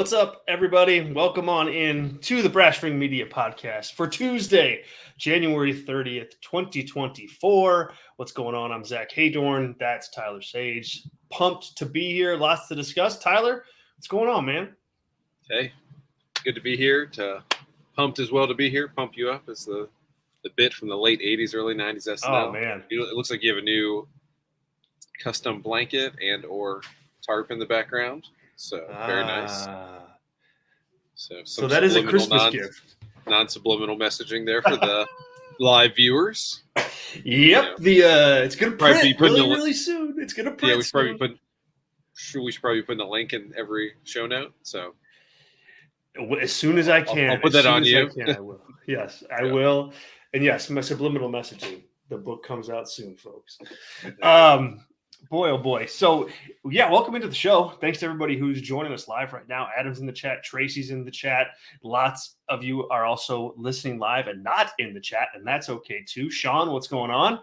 What's up, everybody? Welcome on in to the Brass Ring Media Podcast for Tuesday, January 30th, 2024. What's going on? I'm Zach Haydorn. That's Tyler Sage. Pumped to be here. Lots to discuss. Tyler, what's going on, man? Hey, good to be here. Pumped as well to be here. Pump you up is the bit from the late 80s, early 90s SNL. Oh, man. It looks like you have a new custom blanket and or tarp in the background. So very nice. So that is a Christmas gift. Non-subliminal messaging there for the live viewers. Yep, it's gonna print really soon. It's gonna print. Yeah, we should probably be putting a link in every show note. So as soon as I can, I'll put that on you. I will. Yes, I will. And yes, my subliminal messaging. The book comes out soon, folks. Boy, oh boy. So, yeah, welcome into the show. Thanks to everybody who's joining us live right now. Adam's in the chat. Tracy's in the chat. Lots of you are also listening live and not in the chat, and that's okay too. Sean, what's going on?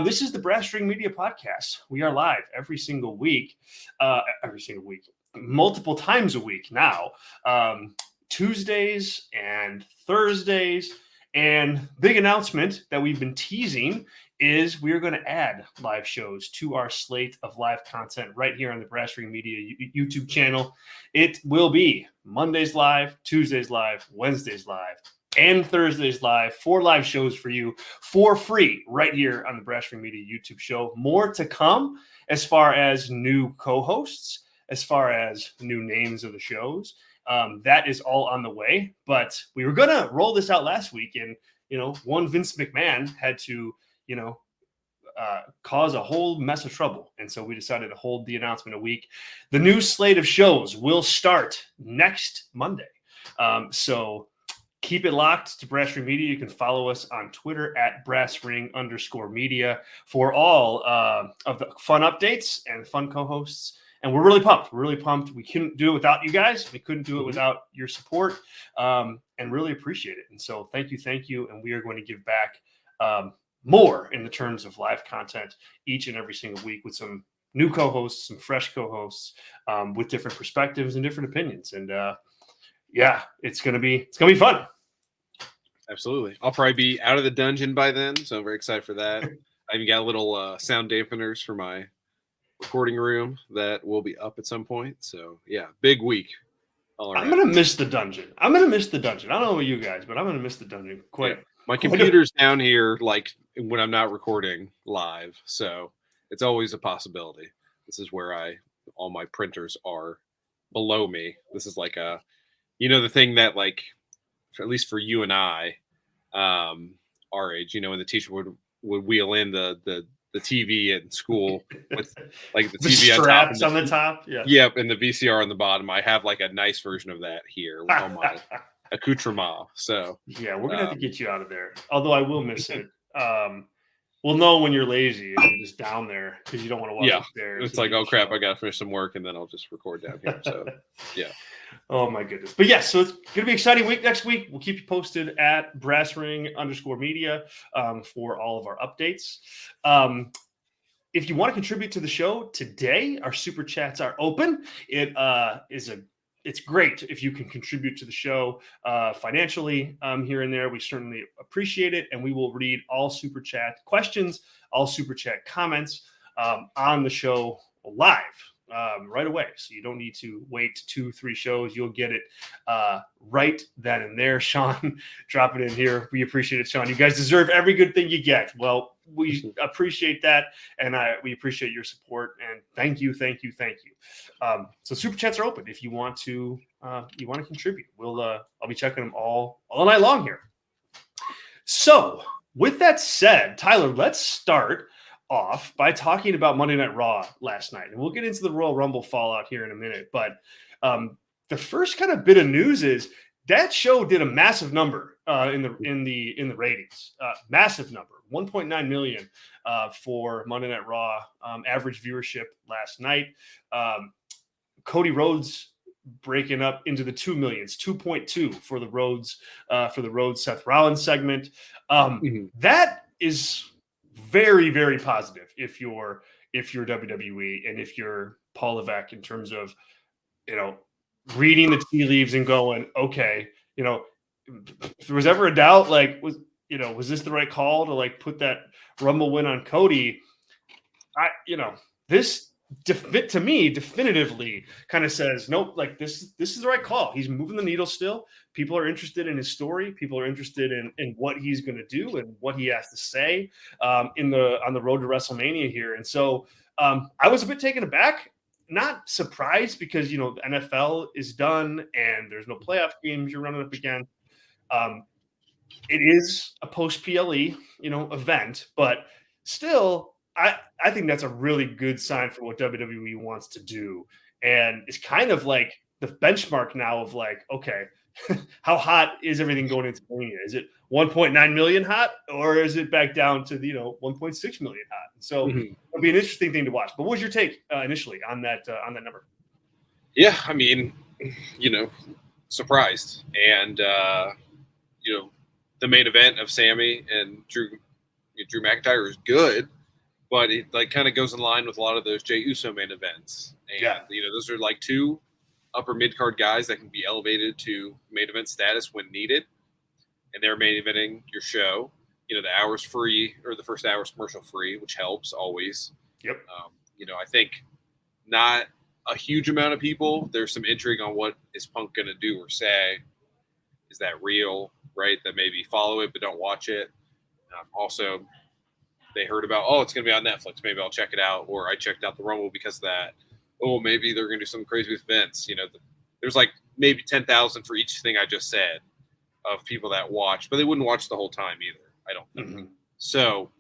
This is the Brass Ring Media Podcast. We are live every single week, multiple times a week now, Tuesdays and Thursdays. And big announcement that we've been teasing is we're going to add live shows to our slate of live content right here on the Brass Ring Media YouTube channel. It will be Mondays live, Tuesdays live, Wednesdays live, and Thursdays live. 4 live shows for you for free right here on the Brass Ring Media YouTube show. More to come as far as new co-hosts, as far as new names of the shows. That is all on the way, but we were going to roll this out last week, and, one Vince McMahon had to, cause a whole mess of trouble. And so we decided to hold the announcement a week. The new slate of shows will start next Monday. So keep it locked to Brass Ring Media. You can follow us on Twitter at brassring_media for all of the fun updates and fun co-hosts. And we're really pumped. We couldn't do it without you guys. We couldn't do it without your support, and really appreciate it. And so thank you. And we are going to give back more in the terms of live content each and every single week with some new co-hosts, some fresh co-hosts with different perspectives and different opinions. And it's gonna be fun. Absolutely. I'll probably be out of the dungeon by then, so I'm very excited for that. I even got little sound dampeners for my recording room that will be up at some point. So yeah, big week. I'm gonna miss the dungeon. I don't know about you guys, but I'm gonna miss the dungeon quite. Yeah. My computer's down here, like when I'm not recording live, so it's always a possibility. This is where all my printers are below me. This is like the thing that, like, at least for you and I, our age, when the teacher would wheel in the TV in school with like the TV straps on the top. Yeah. Yep, and the VCR on the bottom. I have like a nice version of that here with all my accoutrement. So yeah, we're gonna have to get you out of there. Although I will miss it. We'll know when you're lazy and you're just down there because you don't want to watch upstairs. It's like, oh crap, I gotta finish some work and then I'll just record down here. So yeah. Oh my goodness. But yes, so it's gonna be an exciting week next week. We'll keep you posted at brassring_media for all of our updates. If you want to contribute to the show today, our super chats are open. It's great if you can contribute to the show financially here and there. We certainly appreciate it, and we will read all super chat questions, all super chat comments on the show live right away. So you don't need to wait 2-3 shows. You'll get it right then and there. Sean, drop it in here. We appreciate it, Sean. You guys deserve every good thing you get. Well, we appreciate that, and we appreciate your support. And thank you. So super chats are open if you want to contribute. I'll be checking them all night long here. So with that said, Tyler, let's start off by talking about Monday Night Raw last night, and we'll get into the Royal Rumble fallout here in a minute. But the first kind of bit of news is that show did a massive number in the ratings, massive number. 1.9 million for Monday Night Raw average viewership last night. Cody Rhodes breaking up into the 2 millions, 2.2 for the Rhodes Seth Rollins segment. That is very, very positive if you're WWE and if you're Paul Levesque in terms of reading the tea leaves and going, okay, if there was ever a doubt, like, was this the right call to like put that Rumble win on Cody? This to me definitively kind of says, nope, like this is the right call. He's moving the needle still. People are interested in his story. People are interested in what he's going to do and what he has to say on the road to WrestleMania here. And so I was a bit taken aback, not surprised, because the NFL is done and there's no playoff games you're running up against. It is a post PLE, event, but still, I think that's a really good sign for what WWE wants to do, and it's kind of like the benchmark now of like, okay, how hot is everything going into Mania? Is it 1.9 million hot, or is it back down to the 1.6 million hot? So it'll be an interesting thing to watch. But what was your take initially on that number? Yeah, I mean, surprised, and the main event of Sammy and Drew McIntyre is good, but it like kind of goes in line with a lot of those Jey Uso main events. And those are like two upper mid card guys that can be elevated to main event status when needed, and they're main eventing your show. The hour's free, or the first hour's commercial free, which helps always. Yep. I think not a huge amount of people. There's some intrigue on what is Punk going to do or say. Is that real? Right? That maybe follow it but don't watch it. Also, they heard about, it's going to be on Netflix. Maybe I'll check it out. Or I checked out the Rumble because of that. Oh, maybe they're going to do something crazy with Vince. There's like maybe 10,000 for each thing I just said of people that watch, but they wouldn't watch the whole time either, I don't think. Mm-hmm. So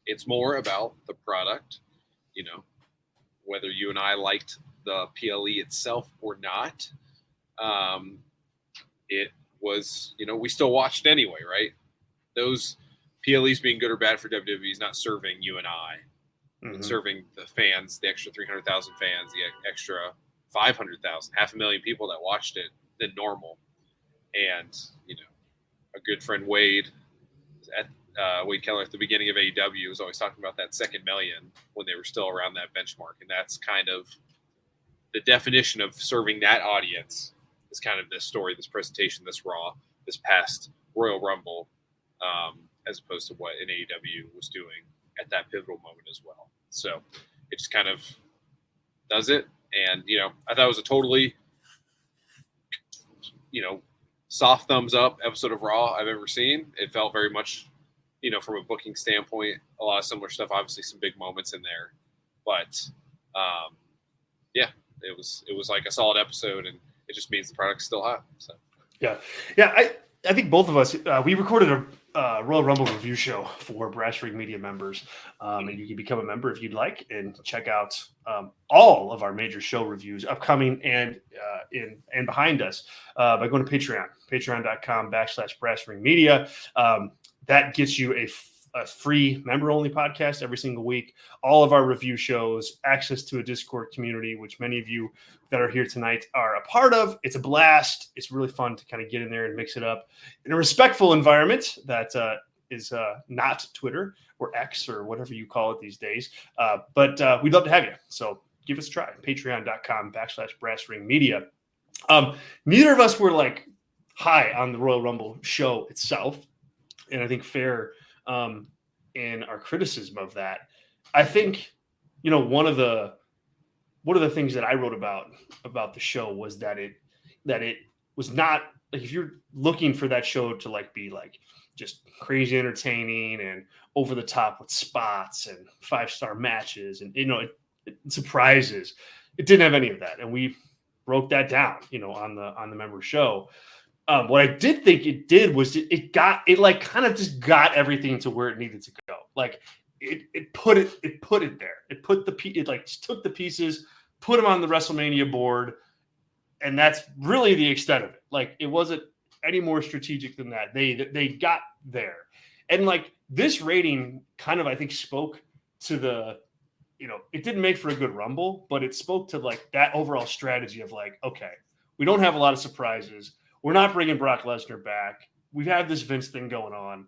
it's more about the product, whether you and I liked the PLE itself or not. It was, we still watched anyway, right? Those PLEs being good or bad for WWE is not serving you and I. Mm-hmm. It's serving the fans, the extra 300,000 fans, the extra 500,000, 500,000 people that watched it than normal. And, a good friend Wade Keller at the beginning of AEW was always talking about that second million when they were still around that benchmark. And that's kind of the definition of serving that audience. Is kind of this story, this presentation, this Raw, this past Royal Rumble, as opposed to what an AEW was doing at that pivotal moment as well. So it just kind of does it. And, I thought it was a totally, soft thumbs up episode of Raw I've ever seen. It felt very much, from a booking standpoint, a lot of similar stuff, obviously some big moments in there. But, it was like a solid episode, and it just means the product's still hot. So yeah. I think both of us we recorded a Royal Rumble review show for Brass Ring Media members, and you can become a member if you'd like and check out all of our major show reviews, upcoming and behind us, by going to patreon.com/Brass Ring Media. That gets you a free member-only podcast every single week, all of our review shows, access to a Discord community, which many of you that are here tonight are a part of. It's a blast. It's really fun to kind of get in there and mix it up in a respectful environment that is not Twitter or X or whatever you call it these days. But we'd love to have you. So give us a try. Patreon.com/Brass Ring Media. Neither of us were like high on the Royal Rumble show itself. And I think fair in our criticism of that. I think, one of the things that I wrote about the show was that it was not like, if you're looking for that show to like be like just crazy entertaining and over the top with spots and 5-star matches and it surprises, it didn't have any of that, and we broke that down on the member show. What I did think it did was it kind of just got everything to where it needed to go. Like it put it there. It took the pieces, put them on the WrestleMania board, and that's really the extent of it. Like, it wasn't any more strategic than that. They got there, and like this rating kind of, I think, spoke to the, it didn't make for a good Rumble, but it spoke to like that overall strategy of like, okay, we don't have a lot of surprises. We're not bringing Brock Lesnar back. We've had this Vince thing going on.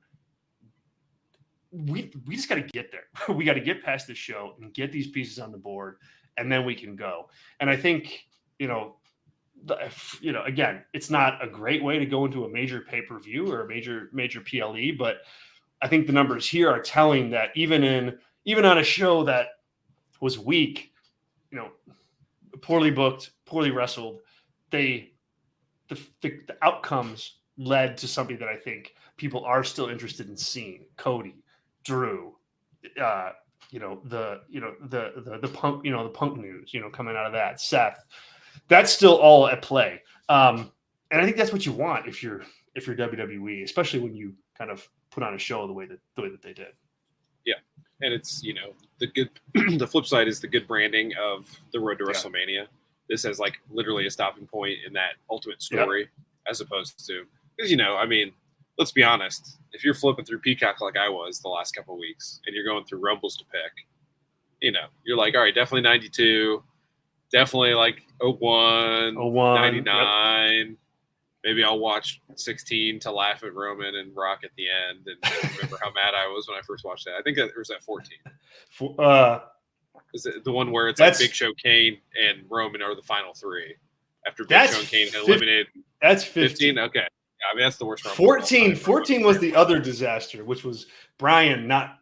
We just got to get there. We got to get past this show and get these pieces on the board, and then we can go. And I think, again, it's not a great way to go into a major pay-per-view or a major PLE, but I think the numbers here are telling that even on a show that was weak, poorly booked, poorly wrestled, the outcomes led to something that I think people are still interested in seeing. Cody, Drew, the punk, the punk news, coming out of that, Seth, that's still all at play. And I think that's what you want if you're WWE, especially when you kind of put on a show the way that they did. Yeah. And it's, the good, the flip side is the good branding of the road to WrestleMania. This has like literally a stopping point in that ultimate story, as opposed to, because, let's be honest, if you're flipping through Peacock like I was the last couple of weeks and you're going through Rumbles to pick, you're like, all right, definitely 92, definitely like 01, 99. Yep. Maybe I'll watch 16 to laugh at Roman and Rock at the end and remember how mad I was when I first watched that. I think that was at 14. Is it the one where it's like Big Show, Kane, and Roman are the final three after Big Show and Kane had eliminated? That's 15. Okay. Yeah, I mean, that's the worst. 14 was the other disaster, which was Brian not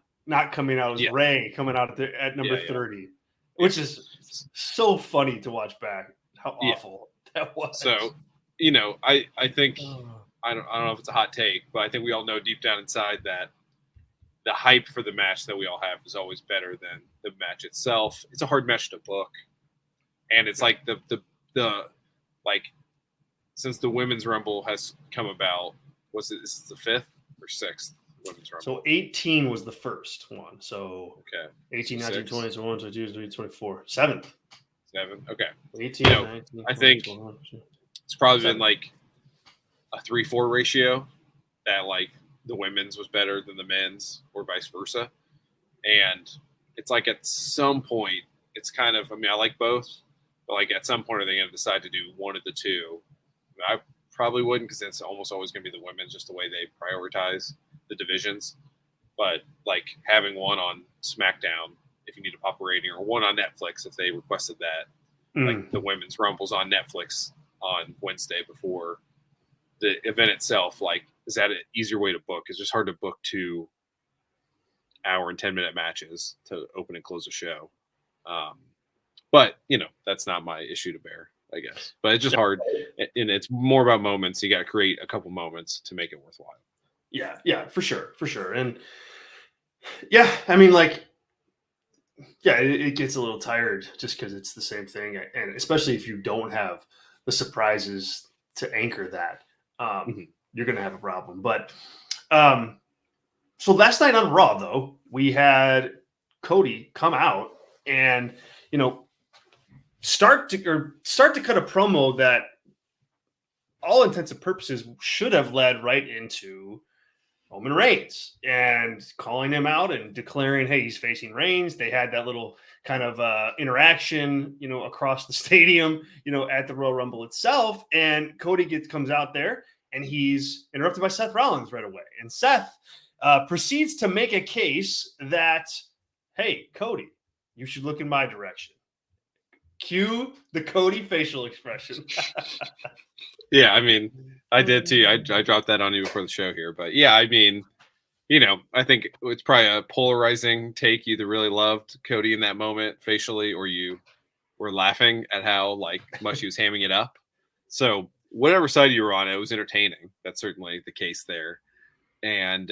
coming out. It was Ray coming out at number 30, which is so funny to watch back. How awful that was. So, I think I don't know if it's a hot take, but I think we all know deep down inside that the hype for the match that we all have is always better than the match itself. It's a hard match to book, and it's like the since the women's rumble has come about, is this the 5th or 6th women's rumble? So 18 was the first one. So okay, 18, 19, 20, 21, 22, 23, 24, 7th. 7. Okay, 18, 19, 20, I think 21, it's probably been like a 3-4 ratio that like the women's was better than the men's or vice versa. And it's like at some point, it's kind of, I like both, but like at some point, are they going to decide to do one of the two? I probably wouldn't, because it's almost always going to be the women's, just the way they prioritize the divisions. But like having one on SmackDown, if you need a pop rating, or one on Netflix, if they requested that, like the women's Rumble's on Netflix on Wednesday before the event itself, like, is that an easier way to book? It's just hard to book 2 hour and 10-minute matches to open and close a show. But, that's not my issue to bear, I guess. But it's just hard. And it's more about moments. You got to create a couple moments to make it worthwhile. Yeah, for sure. And it gets a little tired just because it's the same thing. And especially if you don't have the surprises to anchor that, you're going to have a problem. But so last night on Raw, though, we had Cody come out and, start to cut a promo that all intents and purposes should have led right into Roman Reigns and calling him out and declaring, hey, he's facing Reigns. They had that little kind of interaction, across the stadium, at the Royal Rumble itself. And Cody comes out there and he's interrupted by Seth Rollins right away. And Seth proceeds to make a case that, hey, Cody, you should look in my direction. Cue the Cody facial expression. Yeah, I did too. I dropped that on you before the show here. But yeah, I think it's probably a polarizing take. You either really loved Cody in that moment facially, or you were laughing at how much he was hamming it up. So whatever side you were on, it was entertaining. That's certainly the case there. And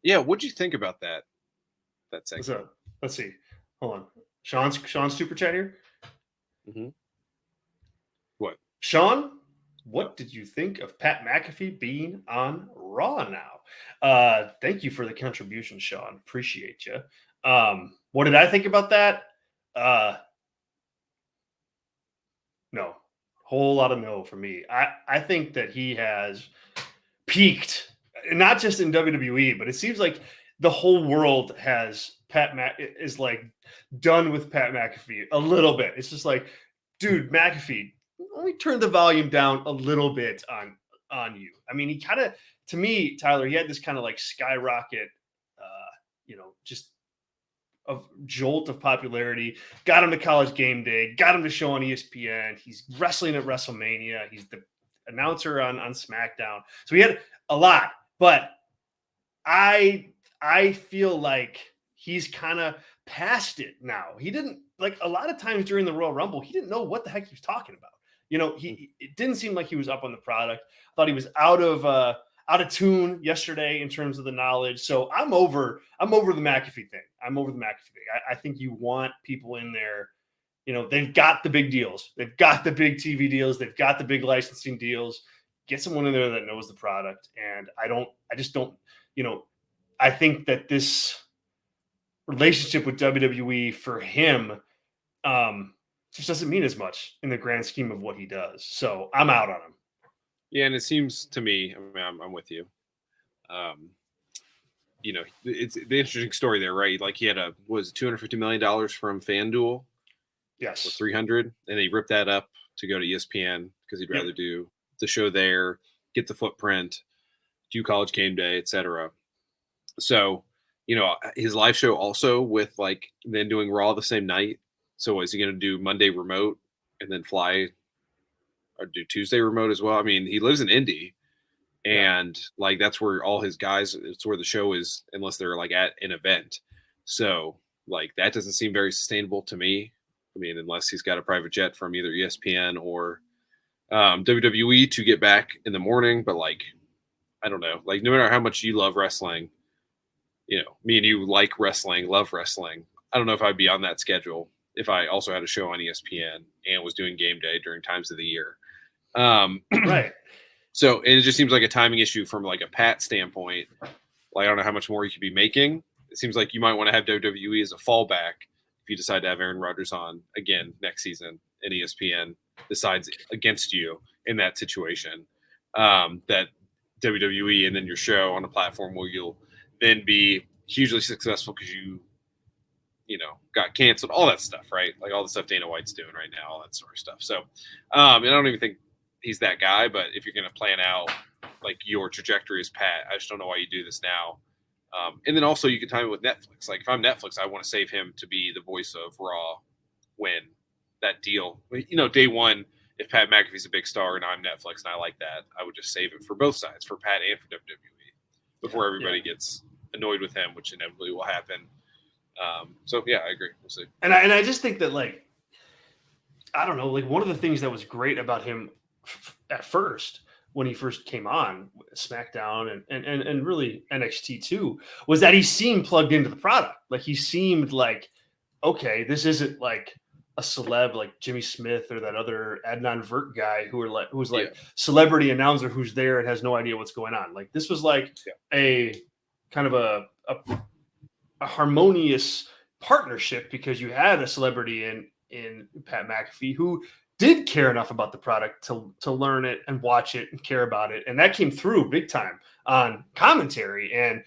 what'd you think about that segment? What's up? Let's see. Hold on. Sean's super chat here. Mm-hmm. What? Sean, what did you think of Pat McAfee being on Raw now? Thank you for the contribution, Sean. Appreciate you. What did I think about that? No. Whole lot of no for me. I think that he has peaked, not just in WWE, but it seems like the whole world has is done with Pat McAfee a little bit. It's just like, dude, McAfee, let me turn the volume down a little bit on you. He kind of, to me, Tyler, he had this kind of skyrocket, just jolt of popularity, got him to College Game Day, got him to show on ESPN. He's wrestling at WrestleMania. He's the announcer on SmackDown. So he had a lot, but I feel like he's kind of past it now. He didn't, like, a lot of times during the Royal Rumble, he didn't know what the heck he was talking about. It didn't seem like he was up on the product. I thought he was out of tune yesterday in terms of the knowledge. So I'm over the McAfee thing. I think you want people in there. They've got the big deals. They've got the big TV deals. They've got the big licensing deals. Get someone in there that knows the product. And I think that this relationship with WWE for him just doesn't mean as much in the grand scheme of what he does. So I'm out on him. Yeah, and it seems to me, I'm with you. It's the interesting story there, right? Like he had $250 million from FanDuel. Yes. Or 300, and he ripped that up to go to ESPN because he'd rather do the show there, get the footprint, do College Game Day, etc. So, his live show also with then doing Raw the same night. So is he going to do Monday remote and then fly or do Tuesday remote as well? I mean, he lives in Indy, and that's where all his guys, it's where the show is, unless they're at an event. So that doesn't seem very sustainable to me. I mean, unless he's got a private jet from either ESPN or WWE to get back in the morning. But I don't know, no matter how much you love wrestling, me and you like wrestling, love wrestling. I don't know if I'd be on that schedule if I also had a show on ESPN and was doing game day during times of the year. Right. So it just seems like a timing issue from a Pat standpoint. I don't know how much more you could be making. It seems like you might want to have WWE as a fallback if you decide to have Aaron Rodgers on again next season and ESPN decides against you in that situation, that WWE and then your show on a platform where you'll then be hugely successful because you got canceled, all that stuff, right? All the stuff Dana White's doing right now, all that sort of stuff. So, and I don't even think he's that guy, but if you're going to plan out your trajectory as Pat, I just don't know why you do this now. And then also you can time it with Netflix. If I'm Netflix, I want to save him to be the voice of Raw when that deal, day one, if Pat McAfee's a big star and I'm Netflix and I like that, I would just save it for both sides, for Pat and for WWE, before everybody gets annoyed with him, which inevitably will happen. So yeah, I agree. We'll see. And I just think that I don't know, one of the things that was great about him at first, when he first came on SmackDown and really NXT too, was that he seemed plugged into the product. He seemed okay, this isn't a celeb like Jimmy Smith or that other Adnan Vert guy who's celebrity announcer who's there and has no idea what's going on. This was a kind of a harmonious partnership because you had a celebrity in Pat McAfee who did care enough about the product to learn it and watch it and care about it. And that came through big time on commentary. And,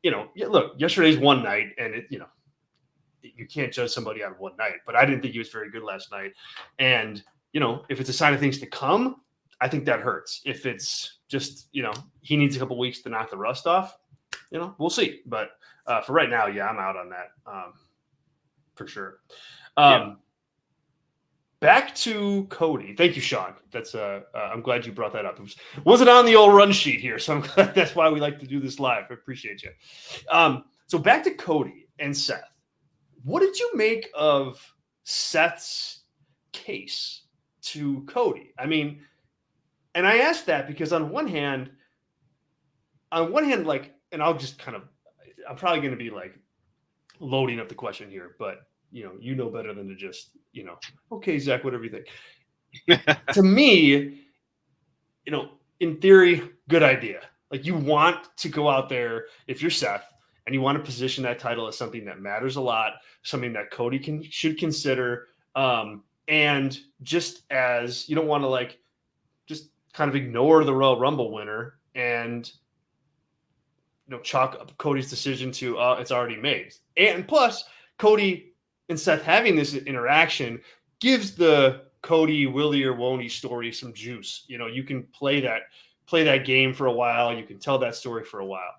look, yesterday's one night and you can't judge somebody on one night, but I didn't think he was very good last night. And, if it's a sign of things to come, I think that hurts. If it's just, he needs a couple weeks to knock the rust off, we'll see. But for right now, I'm out on that for sure. Back to Cody. Thank you, Sean. That's I'm glad you brought that up. It wasn't on the old run sheet here, so I'm glad that's why we like to do this live. I appreciate you. So back to Cody and Seth. What did you make of Seth's case to Cody? I mean, and I asked that because on one hand, and I'll just I'm probably going to be loading up the question here, but you know better than to just, okay, Zach, whatever you think. To me, in theory, good idea. You want to go out there if you're Seth and you want to position that title as something that matters a lot, something that Cody should consider. And just as you don't want to just kind of ignore the Royal Rumble winner and chalk up Cody's decision to it's already made. And plus, Cody and Seth having this interaction gives the Cody, Willie or Woney story some juice. You can play that game for a while. You can tell that story for a while.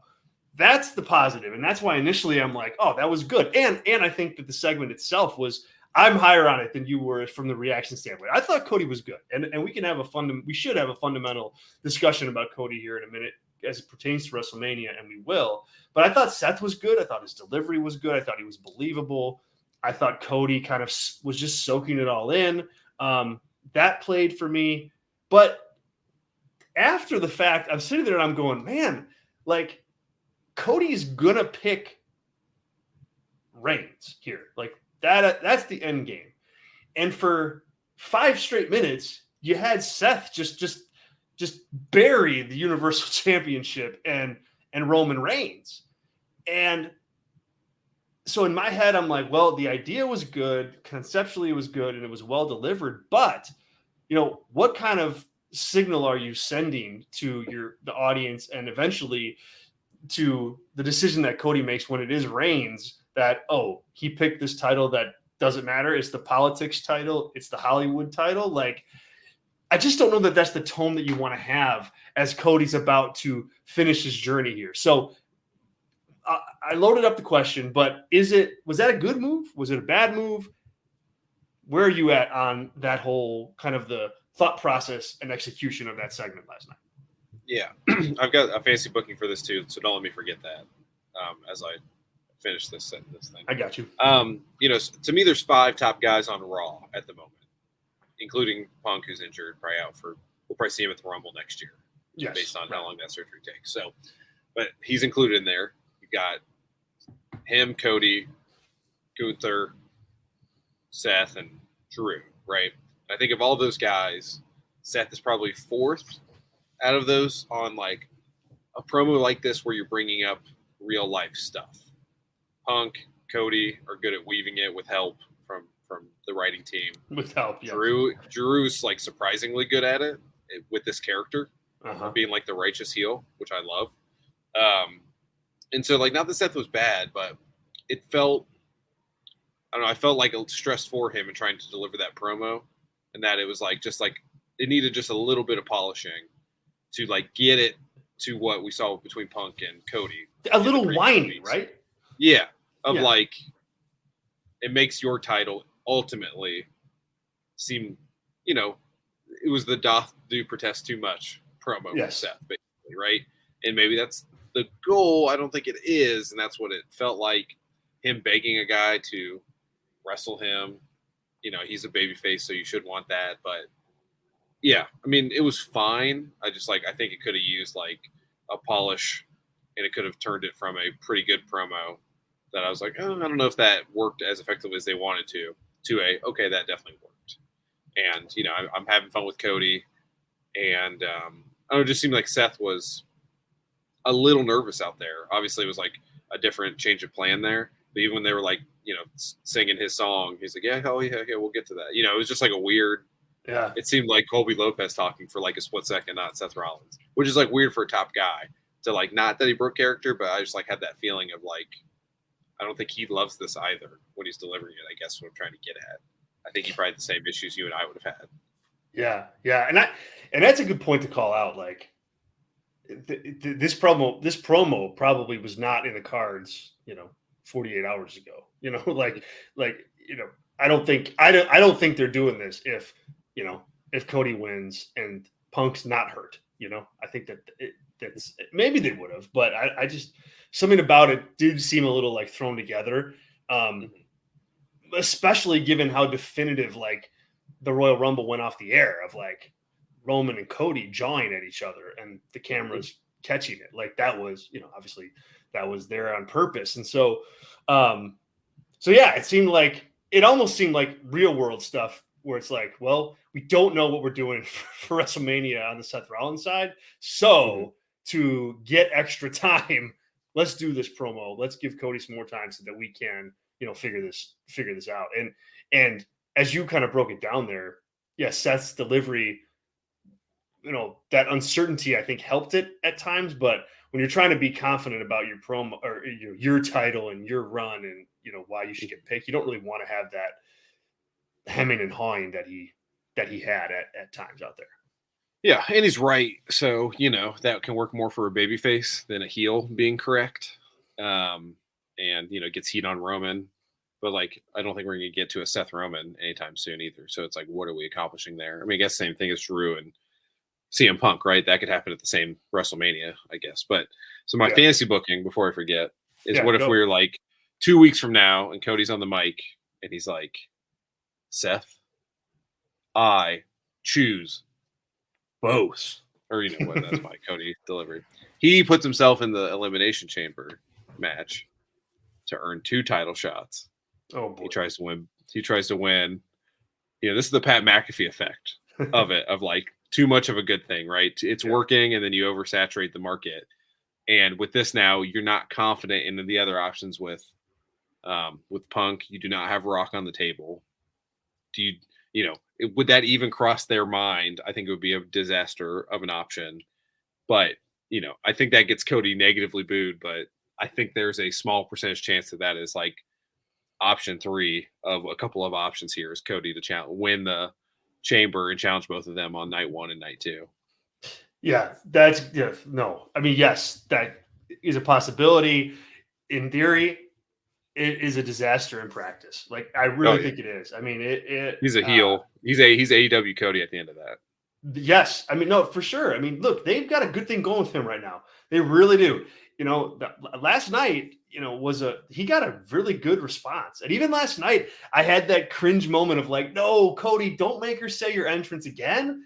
that's the positive, and that's why initially I'm like, oh, that was good. And I think that the segment itself was, I'm higher on it than you were from the reaction standpoint. I thought Cody was good, and we can have we should have a fundamental discussion about Cody here in a minute as it pertains to WrestleMania, and we will. But I thought Seth was good. I thought his delivery was good. I thought he was believable. I thought Cody kind of was just soaking it all in. That played for me. But after the fact, I'm sitting there and I'm going, man, like Cody's gonna pick Reigns here. Like that's the end game. And for 5 straight minutes, you had Seth just bury the Universal Championship and Roman Reigns. And so in my head, I'm like, well, the idea was good, conceptually it was good, and it was well delivered. But what kind of signal are you sending to the audience, and eventually to the decision that Cody makes when it is Reigns, that he picked this title that doesn't matter? It's the politics title, it's the Hollywood title. Like, I just don't know that that's the tone that you want to have as Cody's about to finish his journey here. So I loaded up the question, but was that a good move? Was it a bad move? Where are you at on that whole kind of the thought process and execution of that segment last night? Yeah, I've got a fancy booking for this too, so don't let me forget that as I finish this thing. I got you. To me, there's 5 top guys on Raw at the moment, including Punk, who's injured, probably out we'll probably see him at the Rumble next year, based on how long that surgery takes. So, but he's included in there. You've got him, Cody, Gunther, Seth, and Drew, right? I think of all those guys, Seth is probably 4th out of those on like a promo like this where you're bringing up real life stuff. Punk, Cody are good at weaving it with help from the writing team. With help, yeah. Drew's like surprisingly good at it with this character, being like the righteous heel, which I love. And so like, not that Seth was bad, but it felt, I don't know, I felt like stressed for him in trying to deliver that promo, and that it was like it needed just a little bit of polishing to like get it to what we saw between Punk and Cody. A little whiny, right? Yeah. Like, it makes your title ultimately seem, it was the doth do protest too much promo for Seth, basically, right? And maybe that's the goal. I don't think it is, and that's what it felt like. Him begging a guy to wrestle him. He's a babyface, so you should want that. But yeah, I mean, it was fine. I think it could have used like a polish, and it could have turned it from a pretty good promo that I was like, oh, I don't know if that worked as effectively as they wanted to okay, that definitely worked. And, I'm having fun with Cody. And I don't know, it just seemed like Seth was a little nervous out there. Obviously, it was like a different change of plan there. But even when they were like, singing his song, he's like, yeah, we'll get to that. It was just like a weird. Yeah. It seemed like Colby Lopez talking for like a split second, not Seth Rollins, which is like weird for a top guy to like, not that he broke character, but I just like had that feeling of like, I don't think he loves this either when he's delivering it. I guess is what I'm trying to get at. I think he probably had the same issues you and I would have had. Yeah, and that's a good point to call out. Like, this promo probably was not in the cards, 48 hours ago. I don't think they're doing this if Cody wins and Punk's not hurt. I think that's maybe they would have, but I just, something about it did seem a little like thrown together, especially given how definitive like the Royal Rumble went off the air of like Roman and Cody jawing at each other and the cameras catching it. Like that was, obviously that was there on purpose. And so yeah, it almost seemed like real world stuff where it's like, well, we don't know what we're doing for WrestleMania on the Seth Rollins side. So to get extra time, let's do this promo. Let's give Cody some more time so that we can, figure this out. And as you kind of broke it down there, yeah, Seth's delivery, that uncertainty, I think, helped it at times. But when you're trying to be confident about your promo or your title and your run and, why you should get picked, you don't really want to have that hemming and hawing that he had at times out there. Yeah, and he's right. So, that can work more for a babyface than a heel being correct. And, gets heat on Roman. But, I don't think we're going to get to a Seth Roman anytime soon either. So it's like, what are we accomplishing there? I mean, I guess same thing as Drew and CM Punk, right? That could happen at the same WrestleMania, I guess. But so my fantasy booking, before I forget, is what if we're 2 weeks from now and Cody's on the mic and he's like, Seth, I choose both. Or, what that's my Cody delivery. He puts himself in the Elimination Chamber match to earn 2 title shots. Oh, boy. He tries to win. This is the Pat McAfee effect of it, of too much of a good thing, right? It's working and then you oversaturate the market. And with this now, you're not confident in the other options with Punk. You do not have Rock on the table. Would that even cross their mind? I think it would be a disaster of an option. But, I think that gets Cody negatively booed, but I think there's a small percentage chance that is option 3 of a couple of options here is Cody to win the chamber and challenge both of them on night 1 and night 2. Yeah, no. I mean, yes, that is a possibility. In theory, it is a disaster in practice. I really think it is. I mean, he's a heel. He's AEW Cody at the end of that. Yes. I mean, no, for sure. I mean, look, they've got a good thing going with him right now. They really do. Last night, he got a really good response. And even last night, I had that cringe moment of no, Cody, don't make her say your entrance again.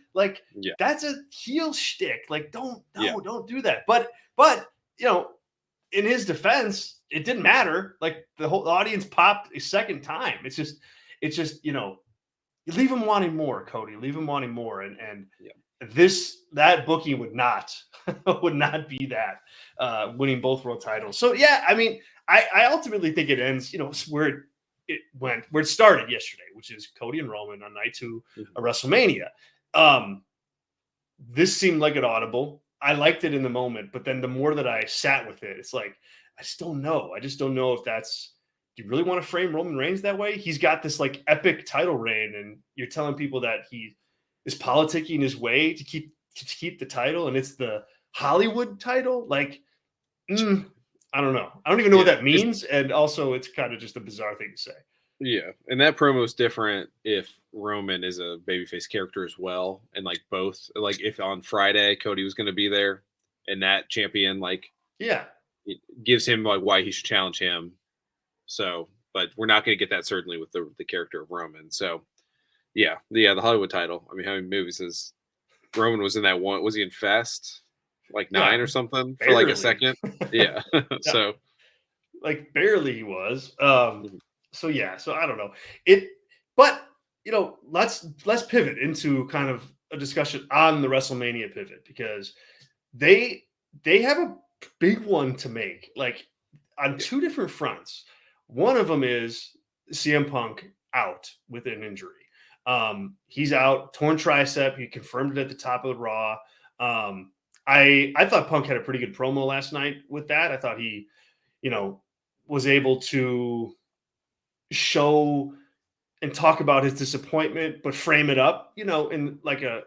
That's a heel shtick. Don't do that. But, in his defense, it didn't matter. The whole audience popped a second time. It's just, you leave him wanting more, Cody. Leave him wanting more. And that booking would not be that winning both world titles. So yeah, I mean, I ultimately think it ends, where it started yesterday, which is Cody and Roman on night 2 of WrestleMania. This seemed like an audible. I liked it in the moment, but then the more that I sat with it, it's I just don't know. I just don't know if that's. Do you really want to frame Roman Reigns that way? He's got this epic title reign, and you're telling people that he is politicking his way to keep the title, and it's the Hollywood title. I don't know. I don't even know what that means, and also it's kind of just a bizarre thing to say. Yeah, and that promo is different if Roman is a babyface character as well, and both. If on Friday Cody was going to be there, and that champion it gives him why he should challenge him. So, but we're not going to get that certainly with the character of Roman. So, the Hollywood title. I mean, how many movies is Roman was in that one? Was he in Fast 9 or something barely. For a second? Yeah. So, barely he was. So I don't know it, but let's pivot into kind of a discussion on the WrestleMania pivot, because they have a big one to make, on 2 different fronts. One of them is CM Punk out with an injury. He's out, torn tricep. He confirmed it at the top of the Raw. I thought Punk had a pretty good promo last night with that. I thought he, was able to show and talk about his disappointment, but frame it up, in a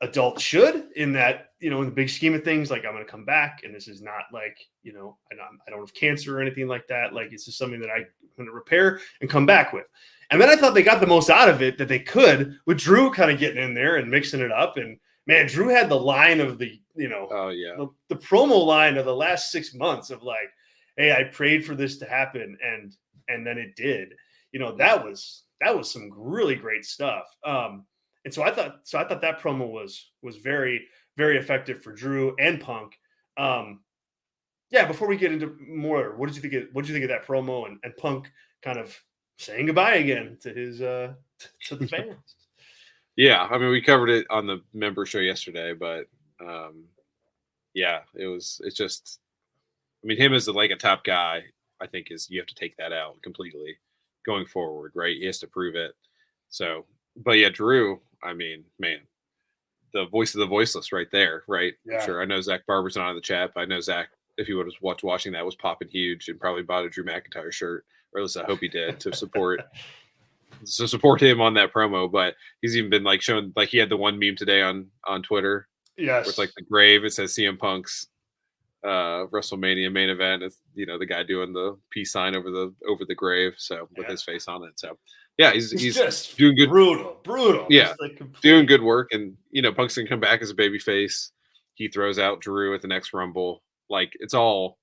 adult should, in that, in the big scheme of things, I'm going to come back, and this is not I don't have cancer or anything like that. It's just something that I'm going to repair and come back with. And then I thought they got the most out of it that they could, with Drew kind of getting in there and mixing it up. And man, Drew had the line of the promo line of the last 6 months of hey, I prayed for this to happen, and then it did. That was some really great stuff. And so I thought that promo was very, very effective for Drew and Punk. Before we get into more, what did you think of that promo and Punk kind of saying goodbye again to his to the fans? Yeah, I mean, we covered it on the member show yesterday, but it's just, I mean, him as a top guy, I think you have to take that out completely going forward, right? He has to prove it. So, but yeah, Drew, I mean, man, the voice of the voiceless right there, right? Yeah. I'm sure. I know Zach Barber's not in the chat, but I know Zach, if he was watching that, was popping huge and probably bought a Drew McIntyre shirt, or at least I hope he did, to support So support him on that promo. But he's even been like showing, like he had the one meme today on Twitter where it's like the grave. It says CM Punk's WrestleMania main event. It's the guy doing the peace sign over the grave. So with his face on it. So yeah, he's just doing good. Brutal. Yeah, just like doing good work, and Punk's gonna come back as a baby face. He throws out Drew at the next Rumble. Like it's all